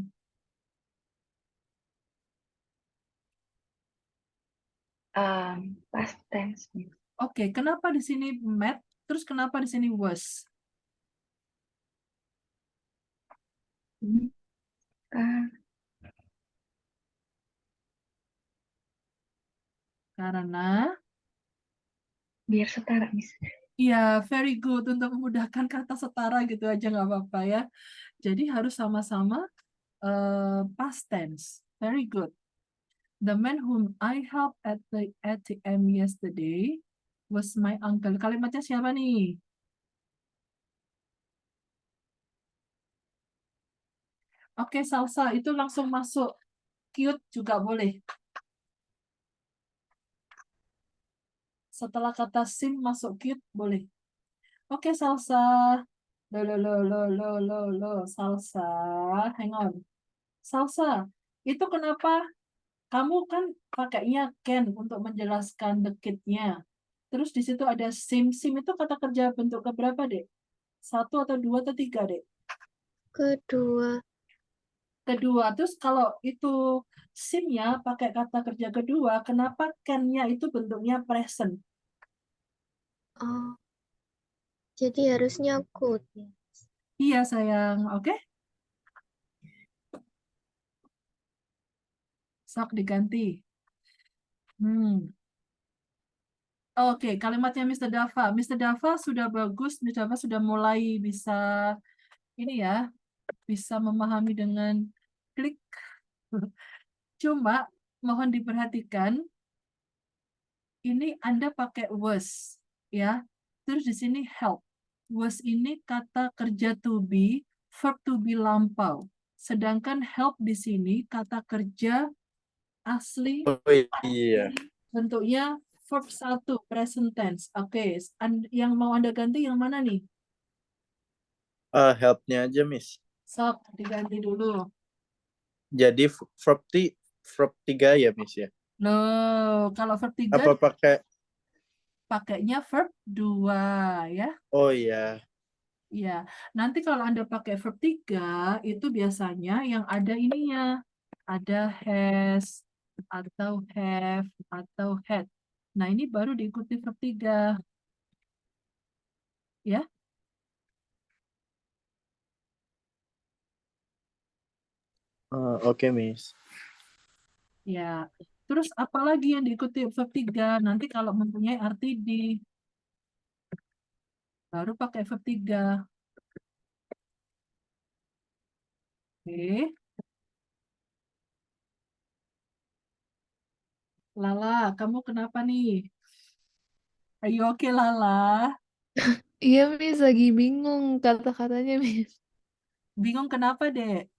Past tense, Miss. Oke, kenapa di sini met? Terus kenapa di sini was? Kan Karena, biar setara, Miss. ya very good. Untuk memudahkan kata setara gitu aja nggak apa-apa ya. Jadi harus sama-sama past tense. Very good. The man whom I helped at the ATM yesterday was my uncle. Kalimatnya siapa nih? Oke, salsa itu langsung masuk. Cute juga boleh. Setelah kata sim masuk cute boleh. Oke, salsa. Lo, salsa. Hang on. Salsa, itu kenapa kamu kan pakainya can untuk menjelaskan the kid-nya. Terus di situ ada sim. Sim itu kata kerja bentuk keberapa, Dek? 1 atau 2 atau 3, Dek? Kedua. Kedua. Terus kalau itu sim-nya pakai kata kerja kedua, kenapa can-nya itu bentuknya present? Oh. Jadi harusnya could ya. Iya, sayang. Oke? Sok diganti. Oke, kalimatnya Mr. Dava. Mr. Dava sudah bagus, Mr. Dava sudah mulai bisa ini ya, bisa memahami dengan klik. Cuma mohon diperhatikan, ini Anda pakai was ya. Terus di sini help. Was ini kata kerja to be, verb to be lampau. Sedangkan help di sini kata kerja asli Oh iya. bentuknya verb 1 present tense. Oke, yang mau Anda ganti yang mana nih? Help-nya aja, Miss. Sok diganti dulu. Jadi verb 3 ya, Miss ya? Loh, kalau verb 3 Apa pakai? pakainya verb 2 ya. Oh iya. Iya, nanti kalau Anda pakai verb 3 itu biasanya yang ada ininya. Ada has, atau have, atau had. Nah, ini baru diikuti verb 3. Ya. Oke, Miss. Ya. Terus apalagi yang diikuti verb 3? Nanti kalau mempunyai arti di baru pakai verb 3. Oke. Lala, kamu kenapa nih? Are you okay, Lala? Iya, Miss, lagi bingung kata-katanya, Miss. Bingung kenapa, Dek?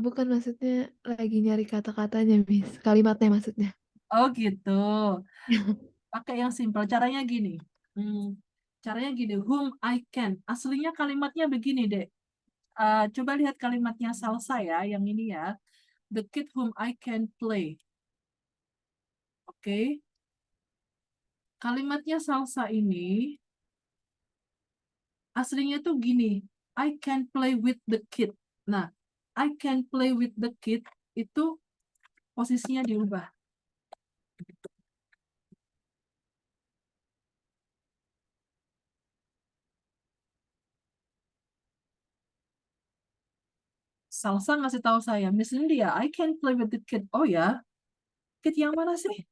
Bukan, maksudnya lagi nyari kata-katanya, Miss. Kalimatnya maksudnya. Oh, gitu. Pakai yang simpel. Caranya gini. Caranya gini. Whom I can. Aslinya kalimatnya begini, Dek. Coba lihat kalimatnya salsa ya. Yang ini ya. The kid whom I can play. Oke. Kalimatnya salsa ini aslinya tuh gini. I can play with the kid. Nah, I can play with the kid itu posisinya diubah. Salsa ngasih tahu saya, Miss Lydia, I can play with the kid. Oh ya, kid yang mana sih?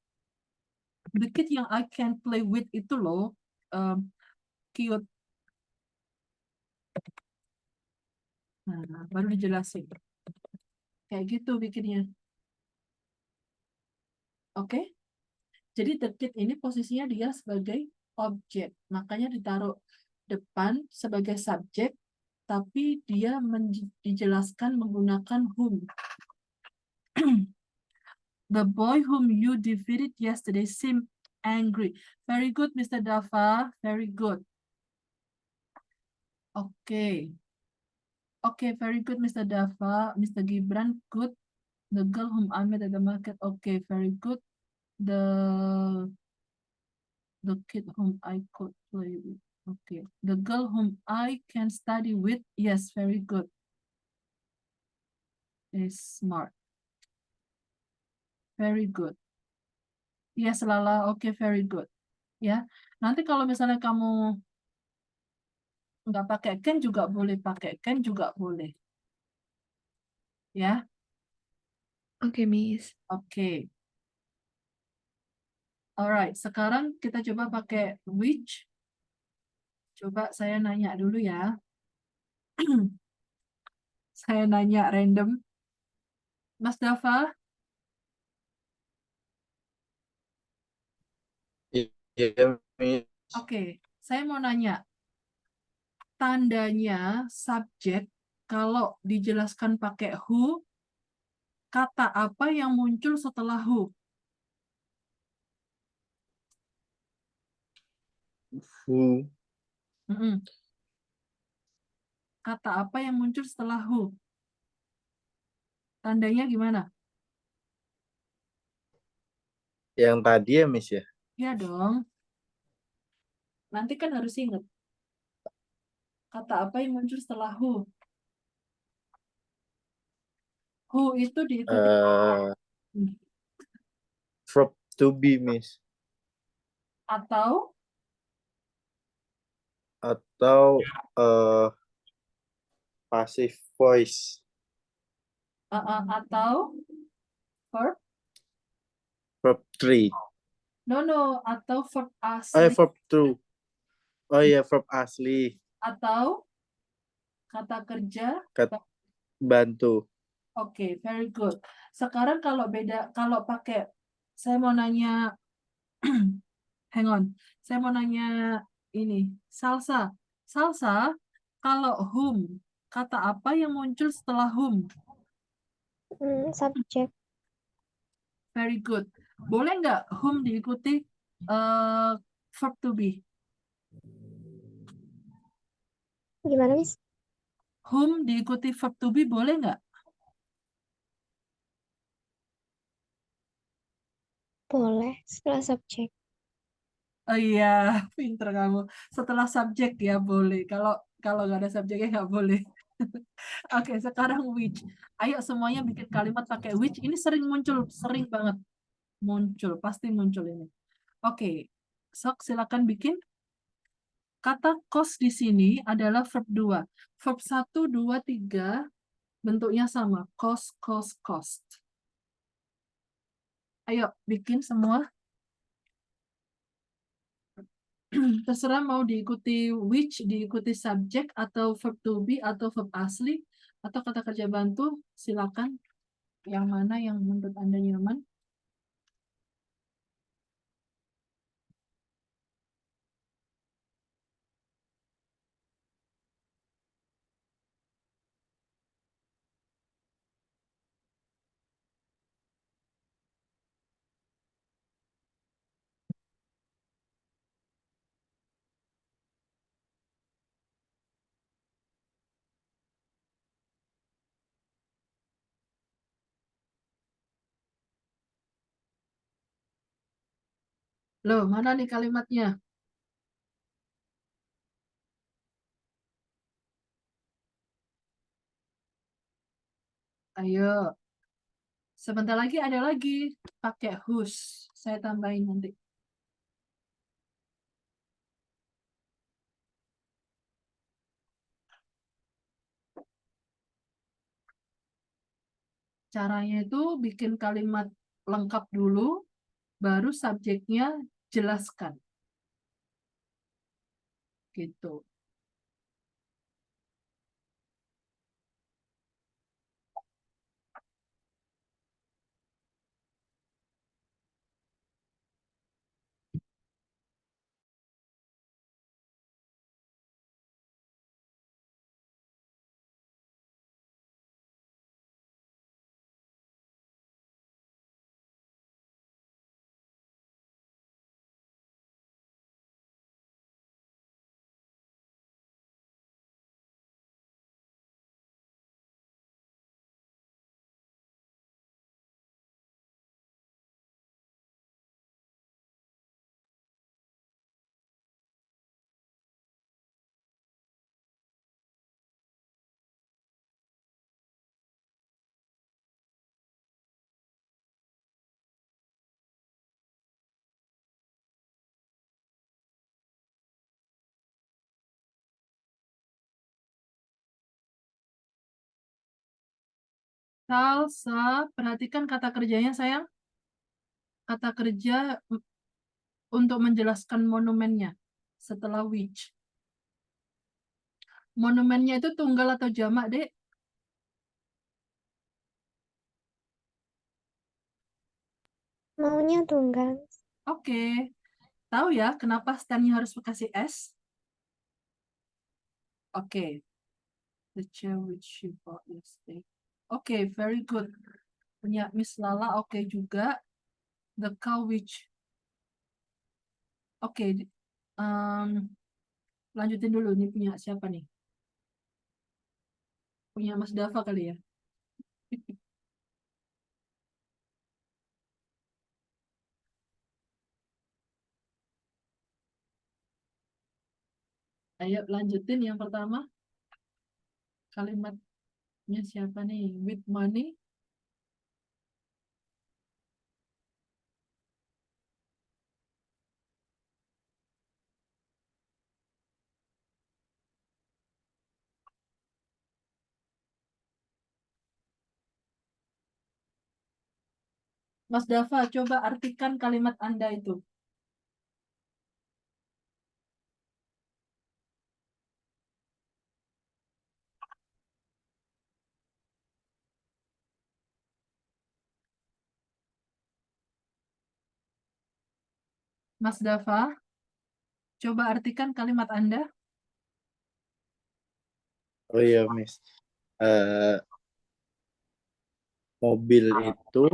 The kid yang I can play with itu loh, cute. Nah, baru dijelasin. Kayak gitu bikinnya. Oke? Jadi the kid ini posisinya dia sebagai objek. Makanya ditaruh depan sebagai subjek, tapi dia dijelaskan menggunakan whom. The boy whom you defeated yesterday seemed angry. Very good, Mr. Dava. Very good. Okay. Okay, very good, Mr. Dava. Mr. Gibran, good. The girl whom I met at the market. Okay, very good. The kid whom I could play with. Okay. The girl whom I can study with. Yes, very good. Is smart. Very good. Yes, Lala. Okay, very good. Ya. Nanti kalau misalnya kamu nggak pakai can juga boleh, pakai can juga boleh. Ya. Oke, Miss. Oke. Alright, sekarang kita coba pakai which. Coba saya nanya dulu ya. Saya nanya random. Mas Dava, Iya, Miss. oke. Saya mau nanya. Tandanya subjek kalau dijelaskan pakai who, kata apa yang muncul setelah who? Who. Mm-mm. Kata apa yang muncul setelah who? Tandanya gimana? Yang tadi ya, Miss ya? Ya dong. Nanti kan harus ingat. Kata apa yang muncul setelah who? Who itu diikuti Eh, verb to be, Miss. atau Atau passive voice. atau verb? Verb 3. No, atau verb asli Verb 2. Oh iya, verb asli. atau kata kerja. Bantu. Oke, very good. Sekarang kalau pakai, saya mau nanya, hang on, saya mau nanya ini, salsa. Salsa, kalau whom, kata apa yang muncul setelah whom? Subjek. Very good. Boleh nggak whom diikuti verb to be? Gimana, Miss? Whom diikuti verb to be boleh nggak? Boleh setelah subjek. Oh iya, pinter kamu. Setelah subjek ya boleh. Kalau nggak ada subjeknya nggak boleh. Oke, sekarang which. Ayo semuanya bikin kalimat pakai which. Ini sering muncul, sering banget muncul, pasti muncul ini. Oke, sok silakan bikin. Kata cost di sini adalah verb 2. Verb 1, 2, 3 bentuknya sama. Cost, cost, cost. Ayo bikin semua. Terserah mau diikuti which, diikuti subjek, atau verb to be, atau verb asli, atau kata kerja bantu, silakan. Yang mana yang menurut Anda nyaman? Loh, mana nih kalimatnya? Ayo. Sebentar lagi ada lagi pakai whose. Saya tambahin nanti. Caranya itu bikin kalimat lengkap dulu, baru subjeknya jelaskan. Gitu. Salsa, perhatikan kata kerjanya sayang. Kata kerja untuk menjelaskan monumennya setelah which. Monumennya itu tunggal atau jamak, Dek? Maunya tunggal. Oke. Tahu ya kenapa stand-nya harus kasih S? Oke. The chair which she bought yesterday. Oke, very good. Punya Miss Lala oke juga. The cow which. Oke. Lanjutin dulu. Ini punya siapa nih? Punya Mas Dava kali ya? Ayo lanjutin yang pertama. Kalimatnya siapa nih? With money. Mas Dava, coba artikan kalimat Anda itu. Mas Dava, coba artikan kalimat Anda. Oh iya, Miss. Mobil itu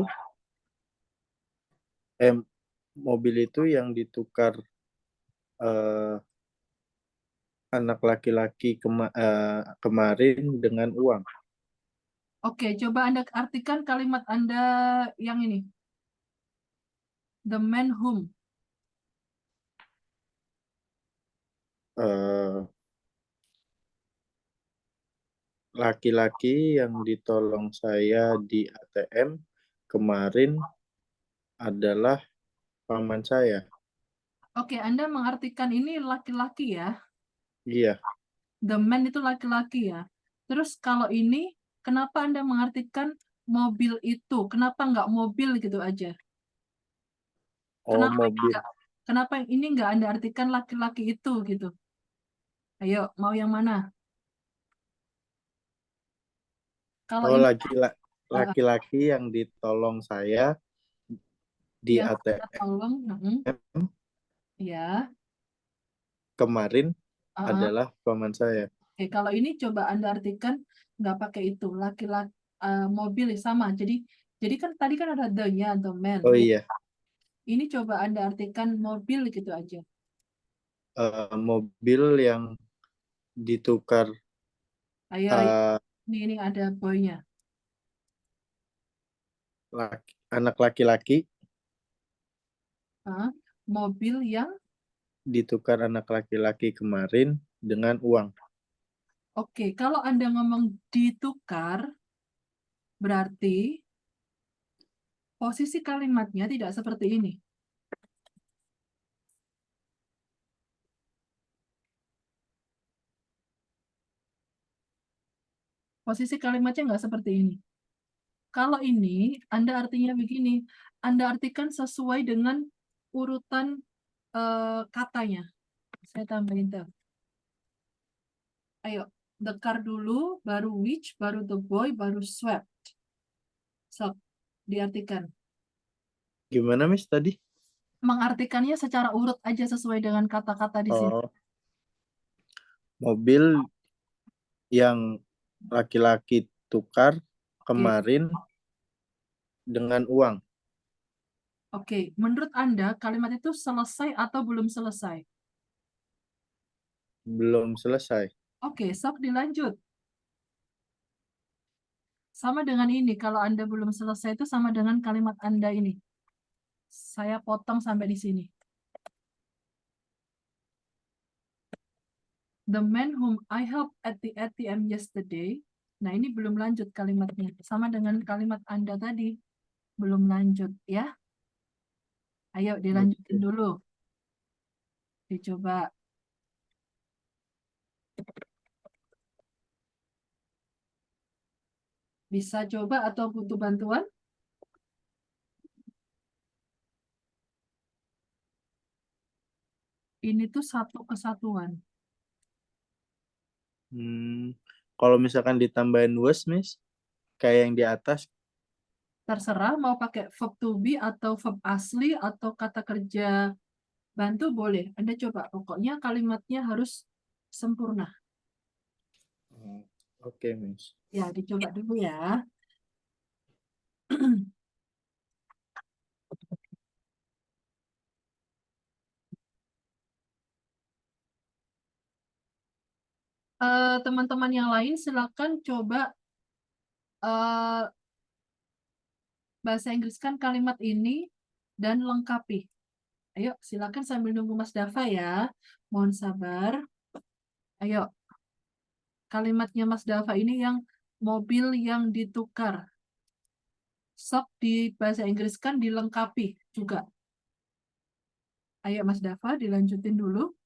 mobil itu yang ditukar anak laki-laki kemarin dengan uang. Oke, coba Anda artikan kalimat Anda yang ini. The man whom. Laki-laki yang ditolong saya di ATM kemarin adalah paman saya. Oke, Anda mengartikan ini laki-laki ya. Iya. The man itu laki-laki ya. Terus kalau ini, kenapa Anda mengartikan mobil itu? Kenapa nggak mobil gitu aja? Oh, mobil. Kenapa yang ini nggak Anda artikan laki-laki itu gitu? Ayo, mau yang mana? Kalau Oh, ini laki-laki yang ditolong saya di yang kita ATM tolong, ya. kemarin Uh-uh. adalah paman saya. Oke, kalau ini coba Anda artikan nggak pakai itu, laki-laki mobil sama. Jadi kan tadi kan ada the-nya, the man. Oh ya. iya, Ini coba Anda artikan mobil gitu aja. mobil yang ditukar Ayo, ini ada boy-nya. anak laki-laki Mobil yang, ditukar anak laki-laki kemarin dengan uang. oke, kalau Anda ngomong ditukar, berarti Posisi kalimatnya tidak seperti ini. Posisi kalimatnya nggak seperti ini. Kalau ini, Anda artinya begini. Anda artikan sesuai dengan urutan katanya. Saya tambahin tuh. Ayo, the car dulu, baru which, baru the boy, baru swept. So, diartikan. Gimana, Miss, tadi? Mengartikannya secara urut aja sesuai dengan kata-kata di sini. Oh, mobil yang laki-laki tukar kemarin dengan uang. Oke, menurut Anda kalimat itu selesai atau belum selesai? Belum selesai. Oke, sok dilanjut. Sama dengan ini, kalau Anda belum selesai itu sama dengan kalimat Anda ini. Saya potong sampai di sini. The man whom I helped at the ATM yesterday. Nah, ini belum lanjut kalimatnya. Sama dengan kalimat Anda tadi. Belum lanjut, ya. Ayo, dilanjutin Oke. dulu. Dicoba. Bisa coba atau butuh bantuan? Ini tuh satu kesatuan. Kalau misalkan ditambahin was, Miss, kayak yang di atas, Terserah mau pakai verb to be atau verb asli atau kata kerja bantu boleh. Anda coba. Pokoknya kalimatnya harus sempurna. oke, Miss. Ya, dicoba dulu ya. Teman-teman yang lain silakan coba bahasa Inggriskan kalimat ini dan lengkapi. Ayo, silakan sambil nunggu Mas Dava ya. Mohon sabar. Ayo, kalimatnya Mas Dava ini yang mobil yang ditukar. Sok di bahasa Inggriskan dilengkapi juga. Ayo Mas Dava, dilanjutin dulu.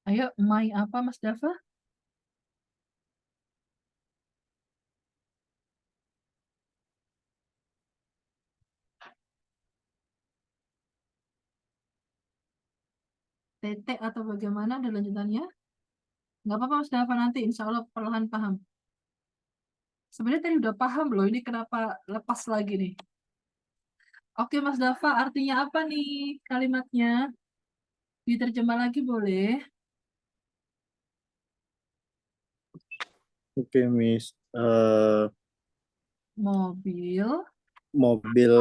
Ayo, my apa Mas Dava? Tete atau bagaimana ada lanjutannya? Nggak apa-apa Mas Dava, nanti insya Allah perlahan paham. Sebenarnya tadi udah paham loh, ini kenapa lepas lagi nih. Oke Mas Dava, artinya apa nih kalimatnya? Diterjemah lagi boleh? Oke, Miss. Mobil Mobil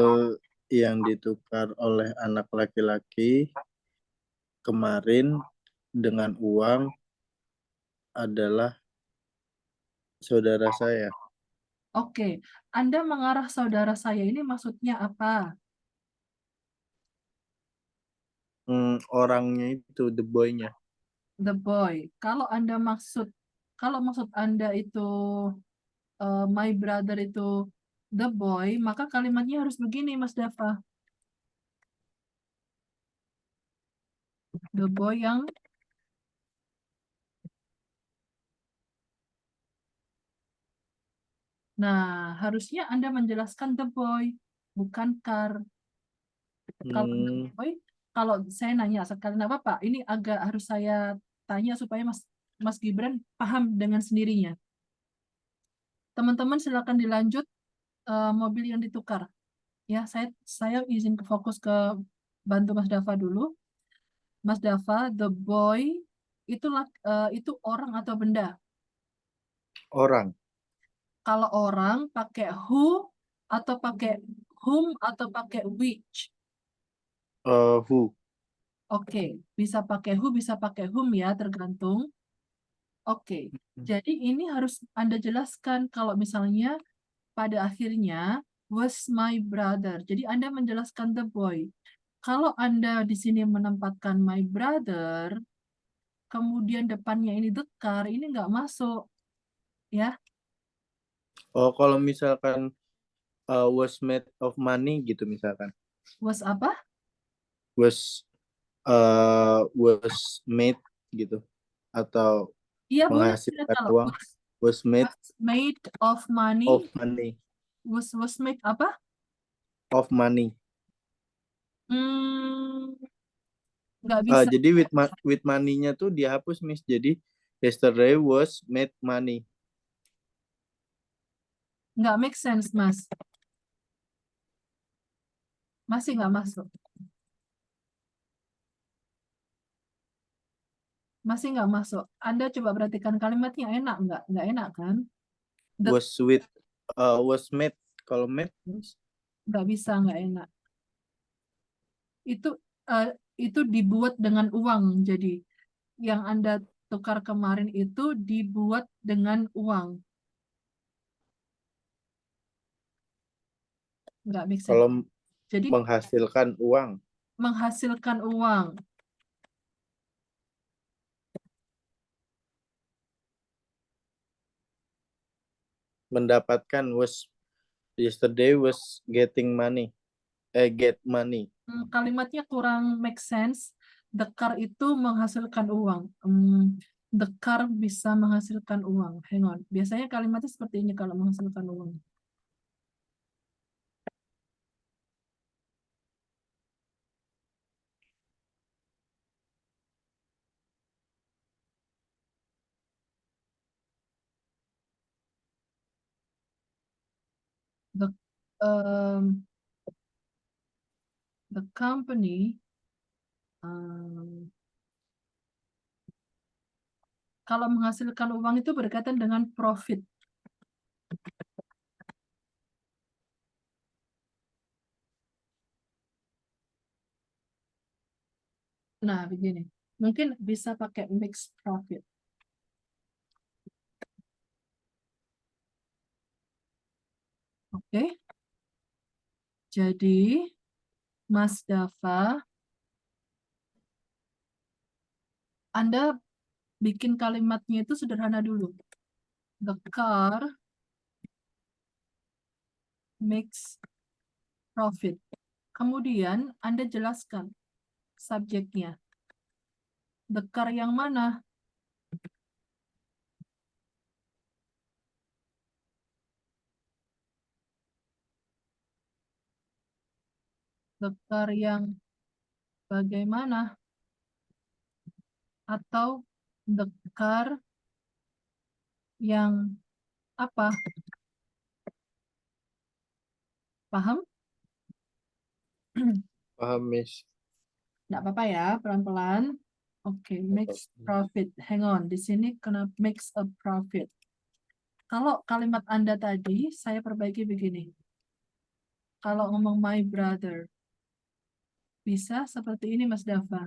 yang ditukar oleh anak laki-laki kemarin dengan uang adalah saudara saya. Oke, Anda mengarah saudara saya ini maksudnya apa? Orangnya itu, the boy-nya. The boy. Kalau maksud Anda itu my brother itu the boy, maka kalimatnya harus begini, Mas Dava. The boy yang Nah, harusnya Anda menjelaskan the boy, bukan car. Kalau the Hmm, boy, kalau saya nanya sekali apa Pak, ini agak harus saya tanya supaya Mas Gibran paham dengan sendirinya. Teman-teman silakan dilanjut mobil yang ditukar. Ya, saya izin fokus ke bantu Mas Dava dulu. Mas Dava, the boy itu orang atau benda? orang. Kalau orang pakai who atau pakai whom atau pakai which? Who? Oke, bisa pakai who, bisa pakai whom ya, tergantung. Oke, jadi ini harus Anda jelaskan kalau misalnya pada akhirnya was my brother. Jadi Anda menjelaskan the boy. Kalau Anda di sini menempatkan my brother, kemudian depannya ini the car, ini nggak masuk. Ya, Oh, kalau misalkan was made of money gitu misalkan. was apa? Was made gitu. Atau Iya, boleh menghasilkan kalau uang. Was made was made of money, of money. was made apa? Of money. Nggak bisa. Jadi with money-nya tuh dihapus, Miss. Jadi yesterday was made money. Nggak make sense, Mas. Masih nggak masuk. Masih nggak masuk. Anda coba perhatikan kalimatnya enak nggak? Nggak enak kan? The- Was made. Kalau made, Miss. Nggak bisa, nggak enak. Itu dibuat dengan uang. Jadi yang Anda tukar kemarin itu dibuat dengan uang. Nggak make sense. Kalau Jadi menghasilkan uang. menghasilkan uang. Mendapatkan was yesterday was getting money. Get money. Kalimatnya kurang make sense. The car itu menghasilkan uang. The car bisa menghasilkan uang. Hang on. Biasanya kalimatnya seperti ini kalau menghasilkan uang. The the company kalau menghasilkan uang itu berkaitan dengan profit. Nah, begini. Mungkin bisa pakai mixed profit. Oke. Jadi, Mas Dava, Anda bikin kalimatnya itu sederhana dulu. The car makes profit. Kemudian Anda jelaskan subjeknya. The car yang mana? The car yang bagaimana? Atau the car yang apa? Paham? Paham, Miss. Nggak apa-apa ya, pelan-pelan. Oke, makes profit. Hang on, di sini kena makes a profit. Kalau kalimat Anda tadi, saya perbaiki begini. Kalau ngomong my brother, bisa seperti ini, Mas Dava.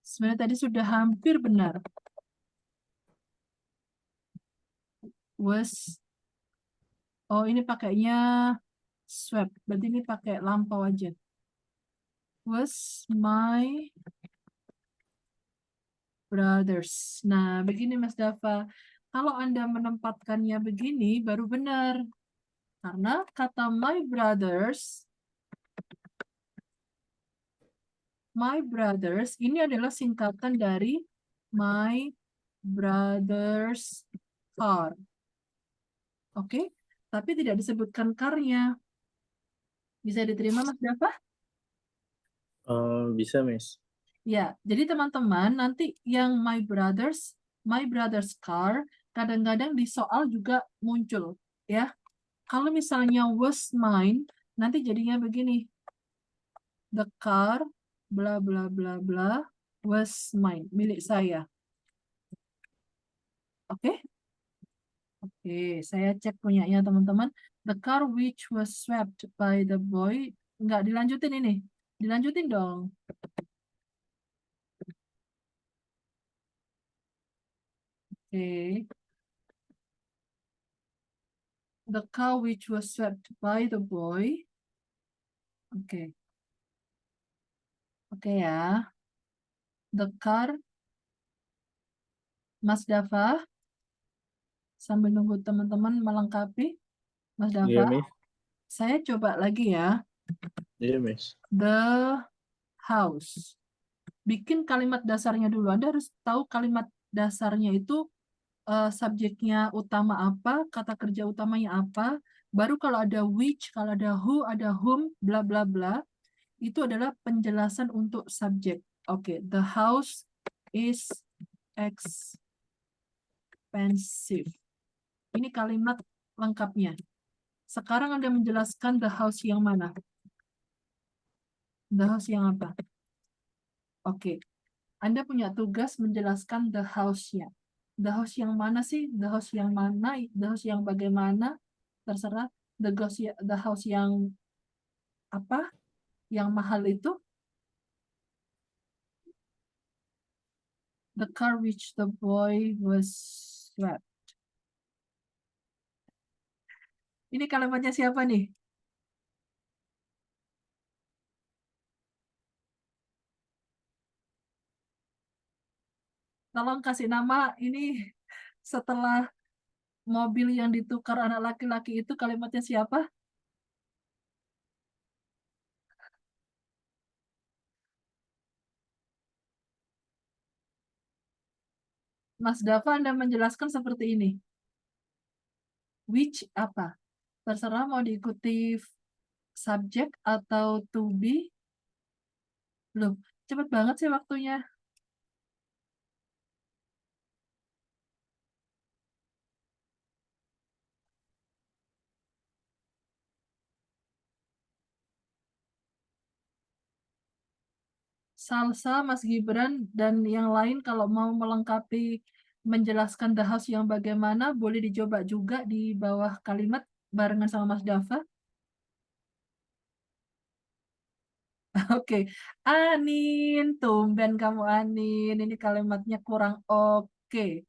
Sebenarnya tadi sudah hampir benar. Oh, ini pakainya swap. Berarti ini pakai lampau aja. Was my brothers. Nah, begini Mas Dava. Kalau Anda menempatkannya begini, baru benar. Karena kata my brothers ini adalah singkatan dari my brother's car. Oke, tapi tidak disebutkan car-nya. Bisa diterima Mas Dava? Bisa, Miss. Ya, jadi teman-teman nanti yang my brother's car kadang-kadang di soal juga muncul ya. Kalau misalnya was mine, nanti jadinya begini. The car bla bla bla bla was mine, milik saya. Oke? Oke, saya cek punyanya teman-teman. The car which was swept by the boy. Nggak dilanjutin ini. Dilanjutin dong. Oke. The car which was swept by the boy. Oke. Oke ya. The car. Mas Dava. Sambil nunggu teman-teman melengkapi. Mas Iya, Dava. Miss. Saya coba lagi ya. Iya, Miss. The house. Bikin kalimat dasarnya dulu. Anda harus tahu kalimat dasarnya itu subjeknya utama apa, kata kerja utamanya apa. Baru kalau ada which, kalau ada who, ada whom, bla bla bla, itu adalah penjelasan untuk subjek. Oke, the house is expensive. Ini kalimat lengkapnya. Sekarang Anda menjelaskan the house yang mana? The house yang apa? Oke. Anda punya tugas menjelaskan the house-nya. The house yang mana sih? The house yang mana? The house yang bagaimana? Terserah. The house yang apa? Yang mahal itu? The car which the boy was swept. Ini kalimatnya siapa nih? Tolong kasih nama ini setelah mobil yang ditukar anak laki-laki itu kalimatnya siapa? Mas Dava, Anda menjelaskan seperti ini. Which apa? Terserah mau diikuti subjek atau to be. Loh, cepet banget sih waktunya. Salsa, Mas Gibran, dan yang lain kalau mau melengkapi menjelaskan the house yang bagaimana, boleh dicoba juga di bawah kalimat barengan sama Mas Dava. Oke, Anin, tumben kamu Anin. Ini kalimatnya kurang oke.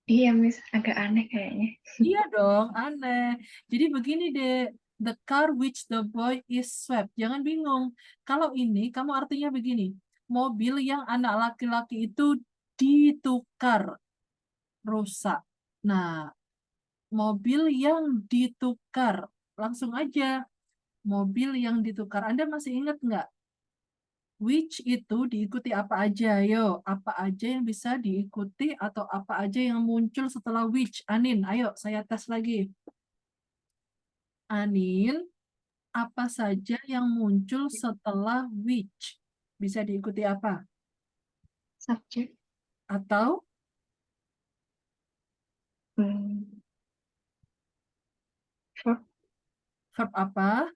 Iya, Miss, agak aneh kayaknya. Iya dong, aneh. Jadi begini deh, the car which the boy is swept. Jangan bingung. Kalau ini, kamu artinya begini, mobil yang anak laki-laki itu ditukar, rusak. Nah, mobil yang ditukar, langsung aja. Mobil yang ditukar. Anda masih ingat nggak? Which itu diikuti apa aja? Yo, apa aja yang bisa diikuti atau apa aja yang muncul setelah which? Anin, ayo saya tes lagi. Anin, apa saja yang muncul setelah which? Bisa diikuti apa? Subjek, Atau hmm, verb, verb apa?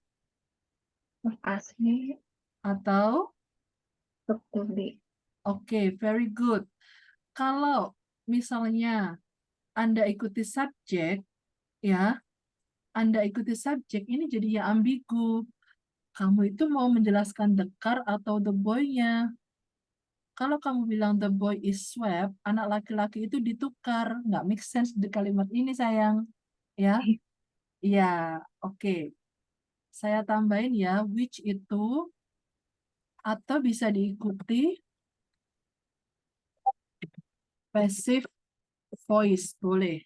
verb asli, Atau verb to be. oke, very good. Kalau misalnya Anda ikuti subjek, ya, Anda ikuti subjek, ini jadinya ambigu. Kamu itu mau menjelaskan the car atau the boy-nya. Kalau kamu bilang the boy is swept, anak laki-laki itu ditukar. Nggak make sense di kalimat ini, sayang. Ya, ya, oke. Saya tambahin ya, which itu, atau bisa diikuti passive voice, boleh.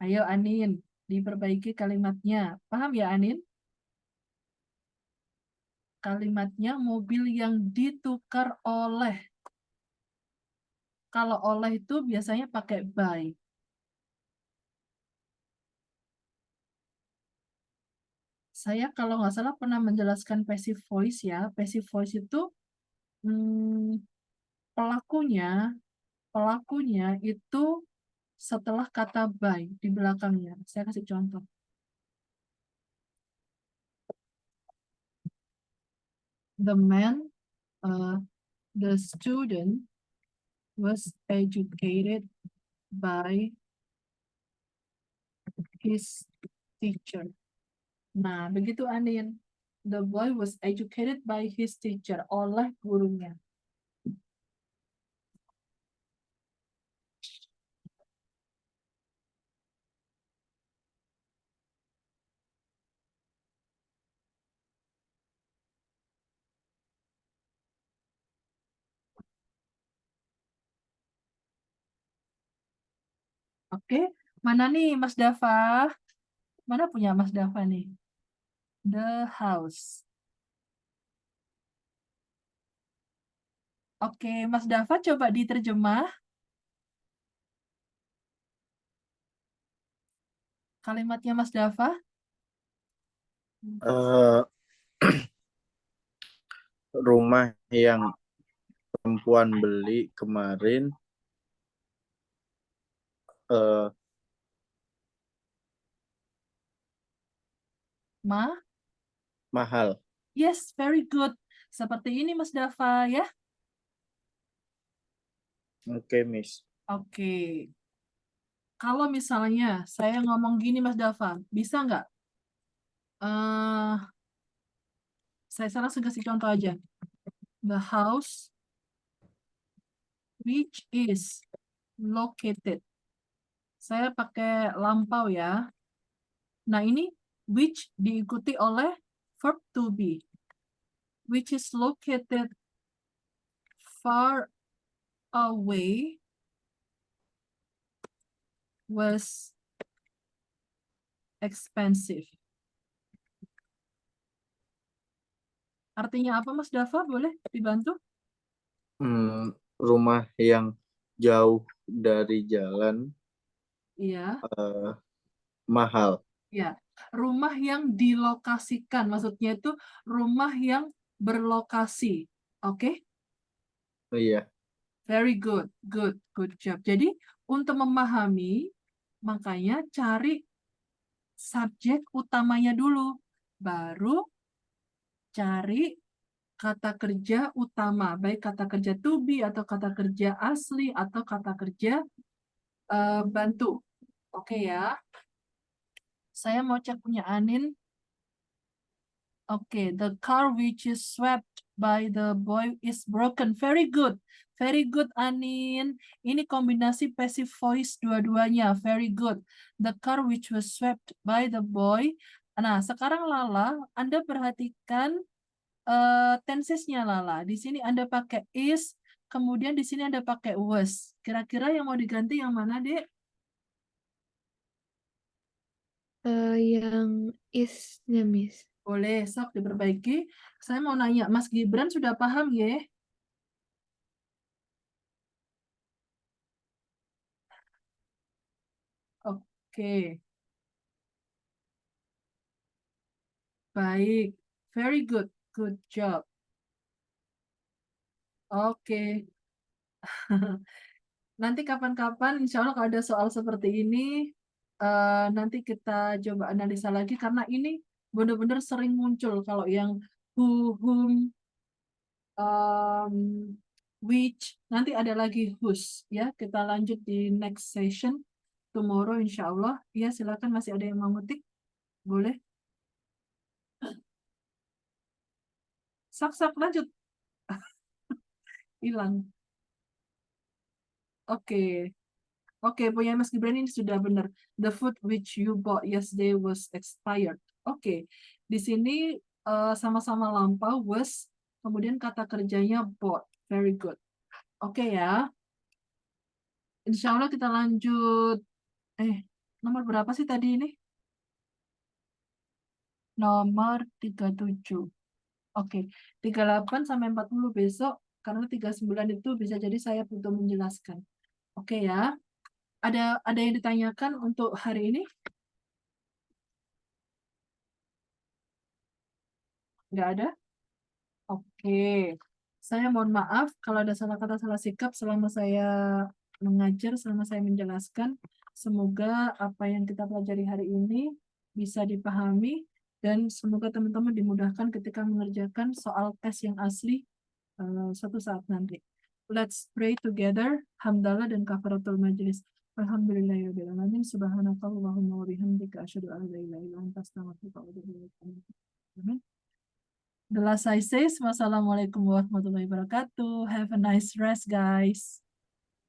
Ayo Anin, diperbaiki kalimatnya. Paham ya Anin? Kalimatnya mobil yang ditukar oleh. Kalau oleh itu biasanya pakai by. Saya kalau nggak salah pernah menjelaskan passive voice ya. Passive voice itu hmm, pelakunya pelakunya itu setelah kata by di belakangnya. Saya kasih contoh. The man, the student was educated by his teacher. Nah, begitu Anin. The boy was educated by his teacher, oleh gurunya. Oke, mana nih Mas Dava? Mana punya Mas Dava nih? The house. Oke, Mas Dava coba diterjemah kalimatnya Mas Dava. Eh, rumah yang perempuan beli kemarin eh, mahal. Yes, very good. Seperti ini Mas Dava ya. Oke, Miss. Oke. Kalau misalnya saya ngomong gini Mas Dava, bisa nggak? Saya langsung kasih contoh aja. The house which is located. Saya pakai lampau ya. Nah ini which diikuti oleh verb to be. Which is located far away was expensive. Artinya apa Mas Dava? Boleh dibantu? Rumah yang jauh dari jalan Iya. mahal. Ya, rumah yang dilokasikan, maksudnya itu rumah yang berlokasi. Oke? Iya. Very good, good job. Jadi untuk memahami, makanya cari subjek utamanya dulu, baru cari kata kerja utama, baik kata kerja to be atau kata kerja asli atau kata kerja bantu. Oke ya. Saya mau cek punya Anin. Oke, the car which is swept by the boy is broken. Very good. Very good, Anin. Ini kombinasi passive voice dua-duanya. Very good. The car which was swept by the boy. Nah, sekarang Lala, Anda perhatikan tensesnya Lala. Di sini Anda pakai is, kemudian di sini Anda pakai was. Kira-kira yang mau diganti yang mana, Dek? Yang is-nya, Miss. Boleh, sok diperbaiki. Saya mau nanya, Mas Gibran sudah paham ya? Oke, baik. Very good. Good job. Oke. Nanti kapan-kapan, insya Allah kalau ada soal seperti ini, nanti kita coba analisa lagi. Karena ini benar-benar sering muncul. Kalau yang who, whom, which, nanti ada lagi whose. Ya, kita lanjut di next session. Tomorrow, insya Allah. Ya, silakan masih ada yang mau ngetik. Boleh. Sak-sak, lanjut. Hilang. Oke. Oke, punya Mas Gibran ini sudah benar. The food which you bought yesterday was expired. Oke. Di sini sama-sama lampau was, kemudian kata kerjanya bought. Very good. Oke ya. Insya Allah kita lanjut. Nomor berapa sih tadi ini? Nomor 37. Oke. 38 sampai 40 besok. Karena 39 itu bisa jadi saya butuh menjelaskan. Oke ya. Ada yang ditanyakan untuk hari ini? Nggak ada? Oke. Saya mohon maaf kalau ada salah kata, salah sikap selama saya mengajar, selama saya menjelaskan. Semoga apa yang kita pelajari hari ini bisa dipahami dan semoga teman-teman dimudahkan ketika mengerjakan soal tes yang asli suatu saat nanti. Let's pray together, hamdalah dan kafaratul majelis. Alhamdulillahirabbil alamin. Subhanakallahumma wa bihamdika asyhadu an la ilaha illa anta astaghfiruka wa atubu ilaik. Amin. The last I say, wassalamualaikum warahmatullahi wabarakatuh. Have a nice rest, guys.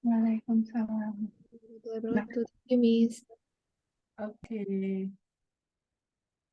Waalaikumsalam. Warahmatullahi wabarakatuh. Thank you, Miss. Okay.